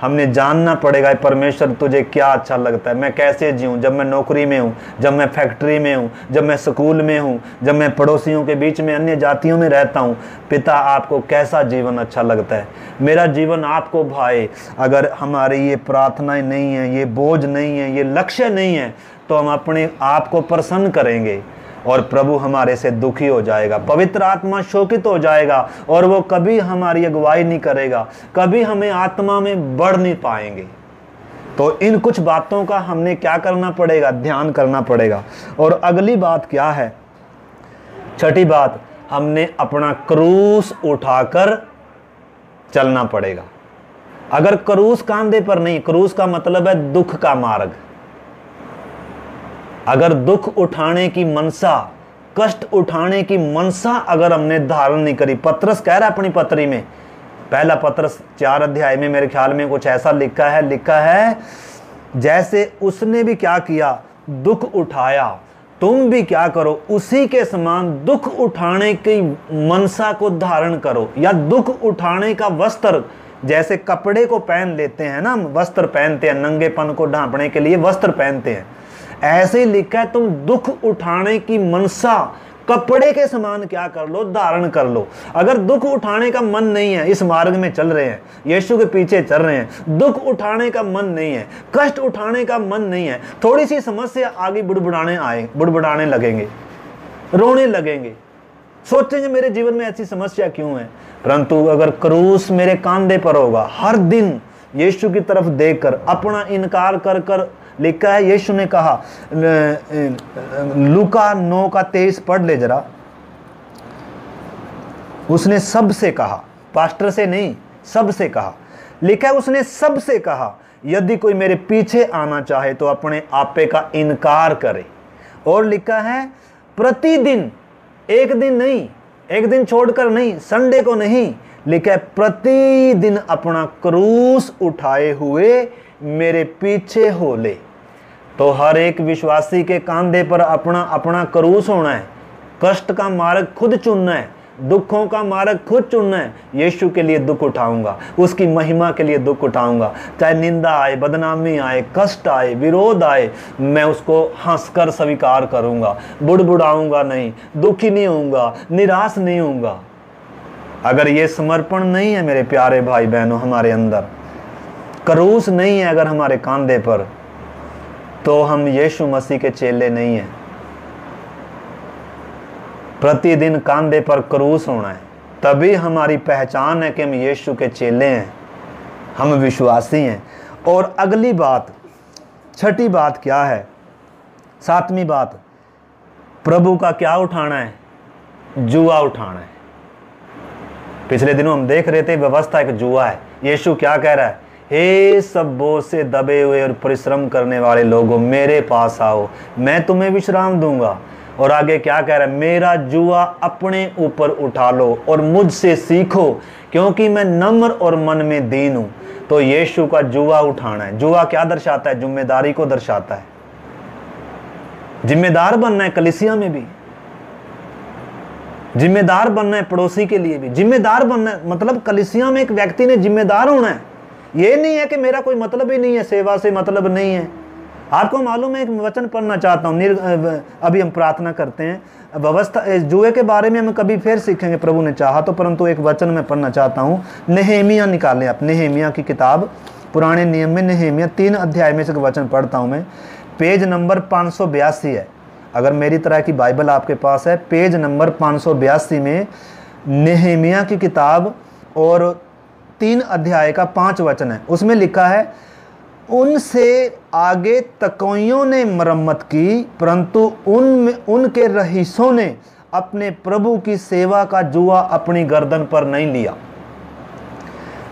हमने जानना पड़ेगा परमेश्वर तुझे क्या अच्छा लगता है, मैं कैसे जीऊँ, जब मैं नौकरी में हूँ, जब मैं फैक्ट्री में हूँ, जब मैं स्कूल में हूँ, जब मैं पड़ोसियों के बीच में अन्य जातियों में रहता हूँ। पिता आपको कैसा जीवन अच्छा लगता है, मेरा जीवन आपको भाए। अगर हमारी ये प्रार्थनाएं नहीं है, ये बोझ नहीं है, ये लक्ष्य नहीं है, तो हम अपने आप को प्रसन्न करेंगे और प्रभु हमारे से दुखी हो जाएगा, पवित्र आत्मा शोकित हो जाएगा और वो कभी हमारी अगुवाई नहीं करेगा, कभी हमें आत्मा में बढ़ नहीं पाएंगे। तो इन कुछ बातों का हमने क्या करना पड़ेगा, ध्यान करना पड़ेगा। और अगली बात क्या है, छठी बात, हमने अपना क्रूस उठाकर चलना पड़ेगा। अगर क्रूस कांधे पर नहीं, क्रूस का मतलब है दुख का मार्ग, अगर दुख उठाने की मनसा, कष्ट उठाने की मनसा अगर हमने धारण नहीं करी, पतरस कह रहा है अपनी पत्री में, पहला पतरस 4 अध्याय में मेरे ख्याल में कुछ ऐसा लिखा है जैसे उसने भी क्या किया, दुख उठाया, तुम भी क्या करो, उसी के समान दुख उठाने की मनसा को धारण करो। या दुख उठाने का वस्त्र, जैसे कपड़े को पहन लेते हैं ना, वस्त्र पहनते हैं, नंगेपन को ढांपने के लिए वस्त्र पहनते हैं, ऐसे ही लिखा है तुम दुख उठाने की मनसा कपड़े के समान क्या कर लो, धारण कर लो। अगर दुख उठाने का मन नहीं है, इस मार्ग में चल रहे हैं, यीशु के पीछे चल रहे हैं, दुख उठाने का मन नहीं है, कष्ट उठाने का मन नहीं है, थोड़ी सी समस्या आगे बुड़बुड़ाने लगेंगे, रोने लगेंगे, सोचेंगे मेरे जीवन में ऐसी समस्या क्यों है। परंतु अगर क्रूस मेरे कांधे पर होगा, हर दिन यीशु की तरफ देखकर, अपना इनकार कर कर, लिखा है यीशु ने कहा, लूका 9:23 पढ़ ले जरा, उसने सबसे कहा, पास्टर से नहीं, सबसे कहा, लिखा है उसने सबसे कहा यदि कोई मेरे पीछे आना चाहे तो अपने आपे का इनकार करे। और लिखा है प्रतिदिन, एक दिन नहीं, एक दिन छोड़कर नहीं, संडे को नहीं, लिखा है प्रतिदिन अपना क्रूस उठाए हुए मेरे पीछे हो ले। तो हर एक विश्वासी के कांधे पर अपना अपना क्रूस होना है, कष्ट का मार्ग खुद चुनना है, दुखों का मार्ग खुद चुनना है। यीशु के लिए दुख उठाऊंगा, उसकी महिमा के लिए दुख उठाऊंगा, चाहे निंदा आए, बदनामी आए, कष्ट आए, विरोध आए, मैं उसको हंसकर स्वीकार करूंगा, बुड़बुड़ाऊंगा नहीं, दुखी नहीं होऊंगा, निराश नहीं होऊंगा। अगर ये समर्पण नहीं है मेरे प्यारे भाई बहनों, हमारे अंदर क्रूस नहीं है अगर हमारे कांधे पर, तो हम यीशु मसीह के चेले नहीं हैं। प्रतिदिन कांधे पर क्रूस होना है, तभी हमारी पहचान है कि हम यीशु के चेले हैं, हम विश्वासी हैं। और अगली बात, छठी बात क्या है, सातवीं बात, प्रभु का क्या उठाना है, जुआ उठाना है। पिछले दिनों हम देख रहे थे व्यवस्था एक जुआ है। यीशु क्या कह रहा है, हे सब बोझ से दबे हुए और परिश्रम करने वाले लोगों, मेरे पास आओ, मैं तुम्हें विश्राम दूंगा। और आगे क्या कह रहा है, मेरा जुआ अपने ऊपर उठा लो और मुझसे सीखो, क्योंकि मैं नम्र और मन में दीन हूं। तो यीशु का जुआ उठाना है। जुआ क्या दर्शाता है, जिम्मेदारी को दर्शाता है। जिम्मेदार बनना है, कलीसिया में भी जिम्मेदार बनना है, पड़ोसी के लिए भी जिम्मेदार बनना है। मतलब कलीसिया में एक व्यक्ति ने जिम्मेदार होना है। ये नहीं है कि मेरा कोई मतलब ही नहीं है, सेवा से मतलब नहीं है, आपको मालूम है, एक वचन पढ़ना चाहता हूँ, अभी हम प्रार्थना करते हैं, व्यवस्था जुए के बारे में हम कभी फिर सीखेंगे प्रभु ने चाहा तो, परंतु एक वचन मैं पढ़ना चाहता हूँ। नेहेमिया निकालें आप, नेहेमिया की किताब, पुराने नियम में नेहेमिया 3 अध्याय में से एक वचन पढ़ता हूँ मैं। पेज नंबर 582 है, अगर मेरी तरह की बाइबल आपके पास है, पेज नंबर 582 में नेहेमिया की किताब और 3 अध्याय का 5 वचन है। उसमें लिखा है, उनसे आगे तकोइयों ने मरम्मत की, परंतु उनके रईसों ने अपने प्रभु की सेवा का जुआ अपनी गर्दन पर नहीं लिया।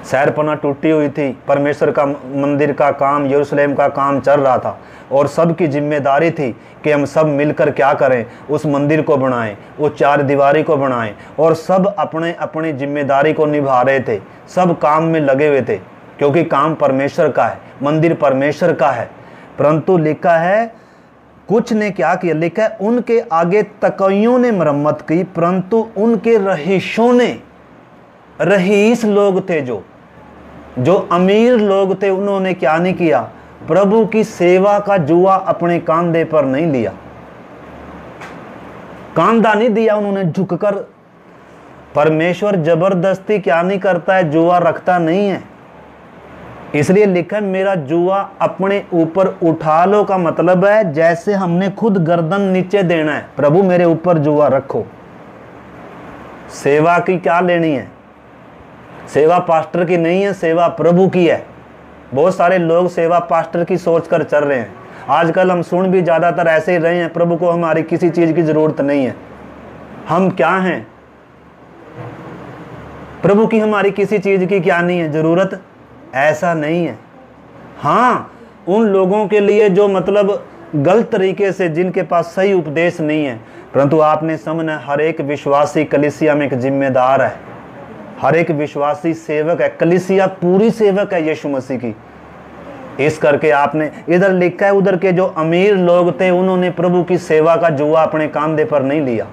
शहरपना टूटी हुई थी, परमेश्वर का मंदिर का काम, यरूशलेम का काम चल रहा था और सबकी जिम्मेदारी थी कि हम सब मिलकर क्या करें, उस मंदिर को बनाएं, उस 4 दीवारी को बनाएं, और सब अपने अपनी जिम्मेदारी को निभा रहे थे, सब काम में लगे हुए थे, क्योंकि काम परमेश्वर का है, मंदिर परमेश्वर का है। परंतु लिखा है कुछ ने क्या किया, लिखा है उनके आगे तकोइयों ने मरम्मत की, परंतु उनके रईसों ने, रईस लोग थे जो अमीर लोग थे, उन्होंने क्या नहीं किया, प्रभु की सेवा का जुआ अपने कांधे पर नहीं लिया, कांधा नहीं दिया उन्होंने झुककर। परमेश्वर जबरदस्ती क्या नहीं करता है, जुआ रखता नहीं है। इसलिए लिखा है मेरा जुआ अपने ऊपर उठा लो, का मतलब है जैसे हमने खुद गर्दन नीचे देना है, प्रभु मेरे ऊपर जुआ रखो। सेवा की क्या लेनी है, सेवा पास्टर की नहीं है, सेवा प्रभु की है। बहुत सारे लोग सेवा पास्टर की सोच कर चल रहे हैं। आजकल हम सुन भी ज़्यादातर ऐसे ही रहे हैं, प्रभु को हमारी किसी चीज़ की ज़रूरत नहीं है, हम क्या हैं, प्रभु की हमारी किसी चीज़ की क्या नहीं है ज़रूरत, ऐसा नहीं है। हाँ, उन लोगों के लिए जो मतलब गलत तरीके से, जिनके पास सही उपदेश नहीं है, परंतु आपने समझना हर एक विश्वासी कलीसिया में एक जिम्मेदार है, हर एक विश्वासी सेवक है, कलीसिया पूरी सेवक है यीशु मसीह की। इस करके आपने इधर लिखा है, उधर के जो अमीर लोग थे उन्होंने प्रभु की सेवा का जुआ अपने कांधे पर नहीं लिया,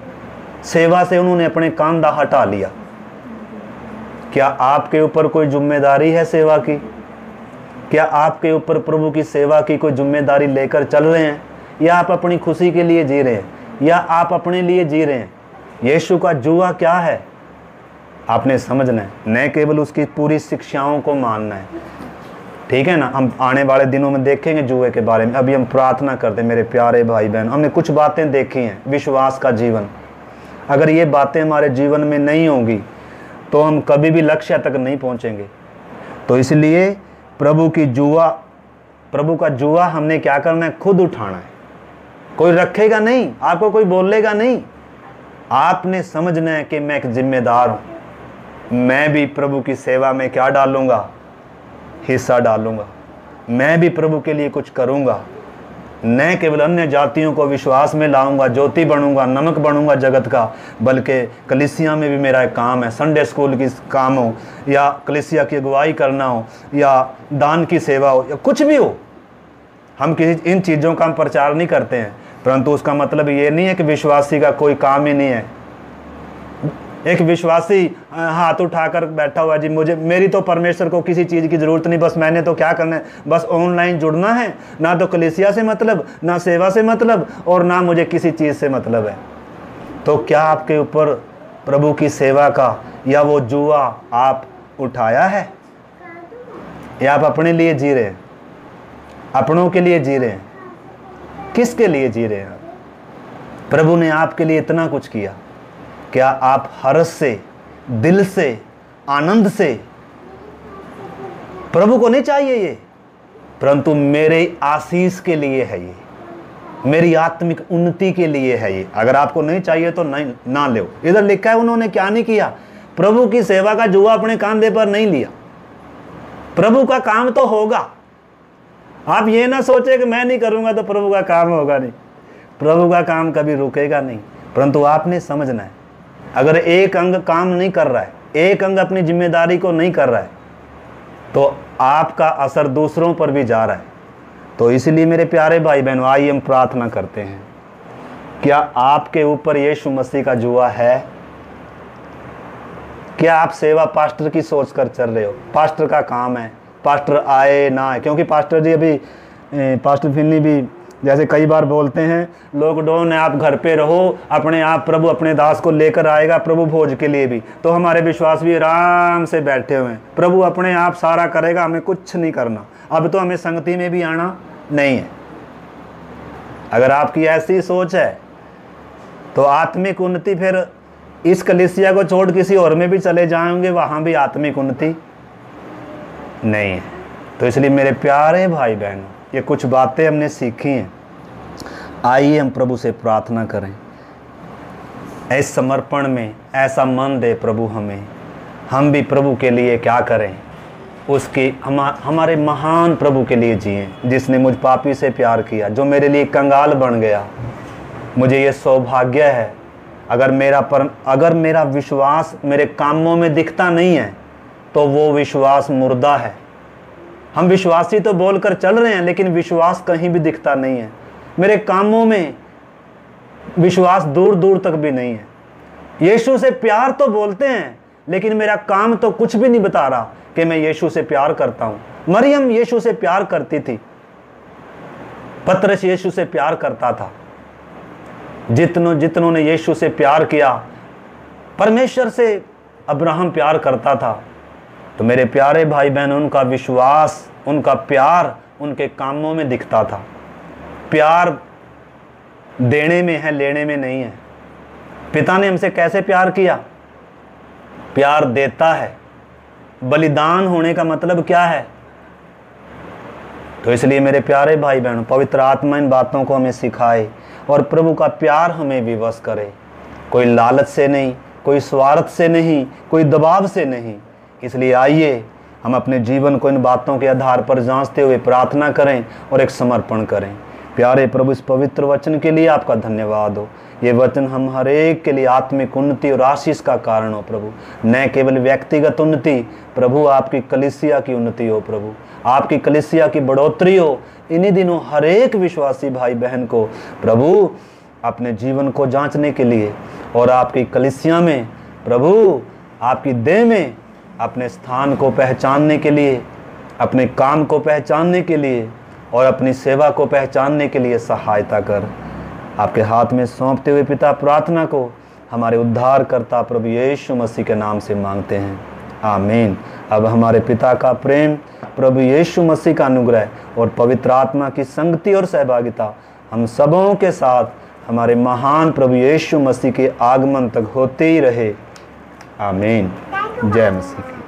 सेवा से उन्होंने अपने कांधा हटा लिया। क्या आपके ऊपर कोई जिम्मेदारी है सेवा की? क्या आपके ऊपर प्रभु की सेवा की कोई जिम्मेदारी लेकर चल रहे हैं, या आप अपनी खुशी के लिए जी रहे हैं, या आप अपने लिए जी रहे हैं? यीशु का जुआ क्या है आपने समझना है, न केवल उसकी पूरी शिक्षाओं को मानना है, ठीक है ना। हम आने वाले दिनों में देखेंगे जुए के बारे में। अभी हम प्रार्थना करते हैं मेरे प्यारे भाई बहन, हमने कुछ बातें देखी हैं, विश्वास का जीवन, अगर ये बातें हमारे जीवन में नहीं होंगी तो हम कभी भी लक्ष्य तक नहीं पहुंचेंगे। तो इसलिए प्रभु का जुआ हमने क्या करना है, खुद उठाना है। कोई रखेगा नहीं, आपको कोई बोलेगा नहीं, आपने समझना है कि मैं एक जिम्मेदार हूं, मैं भी प्रभु की सेवा में क्या डालूंगा, हिस्सा डालूंगा, मैं भी प्रभु के लिए कुछ करूंगा, न केवल अन्य जातियों को विश्वास में लाऊंगा, ज्योति बनूंगा, नमक बनूंगा जगत का, बल्कि कलीसिया में भी मेरा एक काम है, संडे स्कूल की काम हो, या कलीसिया की अगुवाई करना हो, या दान की सेवा हो, या कुछ भी हो। हम किसी इन चीज़ों का हम प्रचार नहीं करते हैं, परंतु उसका मतलब ये नहीं है कि विश्वासी का कोई काम ही नहीं है। एक विश्वासी हाथ उठाकर बैठा हुआ, जी मेरी तो परमेश्वर को किसी चीज़ की ज़रूरत नहीं, बस मैंने तो क्या करना है, बस ऑनलाइन जुड़ना है, ना तो कलीसिया से मतलब, ना सेवा से मतलब, और ना मुझे किसी चीज़ से मतलब है। तो क्या आपके ऊपर प्रभु की सेवा का या वो जुआ आप उठाया है, या आप अपने लिए जी रहे हैं, अपनों के लिए जी रहे हैं, किसके लिए जी रहे हैं? प्रभु ने आपके लिए इतना कुछ किया, क्या आप हर्ष से, दिल से, आनंद से, प्रभु को नहीं चाहिए ये, परंतु मेरे आशीष के लिए है ये, मेरी आत्मिक उन्नति के लिए है ये। अगर आपको नहीं चाहिए तो नहीं ना लो। इधर लिखा है उन्होंने क्या नहीं किया, प्रभु की सेवा का जुआ अपने कांधे पर नहीं लिया। प्रभु का काम तो होगा, आप ये ना सोचे कि मैं नहीं करूंगा तो प्रभु का काम होगा नहीं, प्रभु का काम कभी रुकेगा नहीं। परंतु आपने समझना है, अगर एक अंग काम नहीं कर रहा है, एक अंग अपनी जिम्मेदारी को नहीं कर रहा है, तो आपका असर दूसरों पर भी जा रहा है। तो इसलिए मेरे प्यारे भाई बहनों, आइए हम प्रार्थना करते हैं। क्या आपके ऊपर यीशु मसीह का जुआ है? क्या आप सेवा पास्टर की सोच कर चल रहे हो? पास्टर का काम है, पास्टर आए ना आए, क्योंकि पास्टर जी अभी पास्टर फिन्नी भी जैसे कई बार बोलते हैं, लॉकडाउन है, आप घर पे रहो, अपने आप प्रभु अपने दास को लेकर आएगा, प्रभु भोज के लिए भी। तो हमारे विश्वास भी आराम से बैठे हुए हैं, प्रभु अपने आप सारा करेगा, हमें कुछ नहीं करना। अब तो हमें संगति में भी आना नहीं है। अगर आपकी ऐसी सोच है तो आत्मिक उन्नति फिर इस कलीसिया को छोड़ किसी और में भी चले जाएंगे, वहाँ भी आत्मिक उन्नति नहीं है। तो इसलिए मेरे प्यारे भाई बहनों, ये कुछ बातें हमने सीखी हैं। आइए हम प्रभु से प्रार्थना करें, इस समर्पण में ऐसा मन दे प्रभु हमें, हम भी प्रभु के लिए क्या करें, उसकी हमारे महान प्रभु के लिए जिएं, जिसने मुझ पापी से प्यार किया, जो मेरे लिए कंगाल बन गया। मुझे ये सौभाग्य है, अगर मेरा विश्वास मेरे कामों में दिखता नहीं है तो वो विश्वास मुर्दा है। हम विश्वासी तो बोलकर चल रहे हैं, लेकिन विश्वास कहीं भी दिखता नहीं है। मेरे कामों में विश्वास दूर दूर तक भी नहीं है। यीशु से प्यार तो बोलते हैं, लेकिन मेरा काम तो कुछ भी नहीं बता रहा कि मैं यीशु से प्यार करता हूं। मरियम यीशु से प्यार करती थी, पतरस यीशु से प्यार करता था, जितनों ने यीशु से प्यार किया, परमेश्वर से अब्राहम प्यार करता था। तो मेरे प्यारे भाई बहन, उनका विश्वास, उनका प्यार उनके कामों में दिखता था। प्यार देने में है, लेने में नहीं है। पिता ने हमसे कैसे प्यार किया? प्यार देता है। बलिदान होने का मतलब क्या है? तो इसलिए मेरे प्यारे भाई बहनों, पवित्र आत्मा इन बातों को हमें सिखाए और प्रभु का प्यार हमें विवश करे। कोई लालच से नहीं, कोई स्वार्थ से नहीं, कोई दबाव से नहीं। इसलिए आइए हम अपने जीवन को इन बातों के आधार पर जांचते हुए प्रार्थना करें और एक समर्पण करें। प्यारे प्रभु, इस पवित्र वचन के लिए आपका धन्यवाद हो। ये वचन हम हर एक के लिए आत्मिक उन्नति और आशीष का कारण हो प्रभु। न केवल व्यक्तिगत उन्नति प्रभु, आपकी कलीसिया की उन्नति हो प्रभु, आपकी कलीसिया की बढ़ोतरी हो। इन्हीं दिनों हर एक विश्वासी भाई बहन को प्रभु अपने जीवन को जांचने के लिए और आपकी कलीसिया में प्रभु, आपकी देह में अपने स्थान को पहचानने के लिए, अपने काम को पहचानने के लिए और अपनी सेवा को पहचानने के लिए सहायता कर। आपके हाथ में सौंपते हुए पिता, प्रार्थना को हमारे उद्धारकर्ता प्रभु यीशु मसीह के नाम से मांगते हैं, आमीन। अब हमारे पिता का प्रेम, प्रभु यीशु मसीह का अनुग्रह और पवित्र आत्मा की संगति और सहभागिता हम सबों के साथ हमारे महान प्रभु यीशु मसीह के आगमन तक होते ही रहे, आमीन। जय मसीह।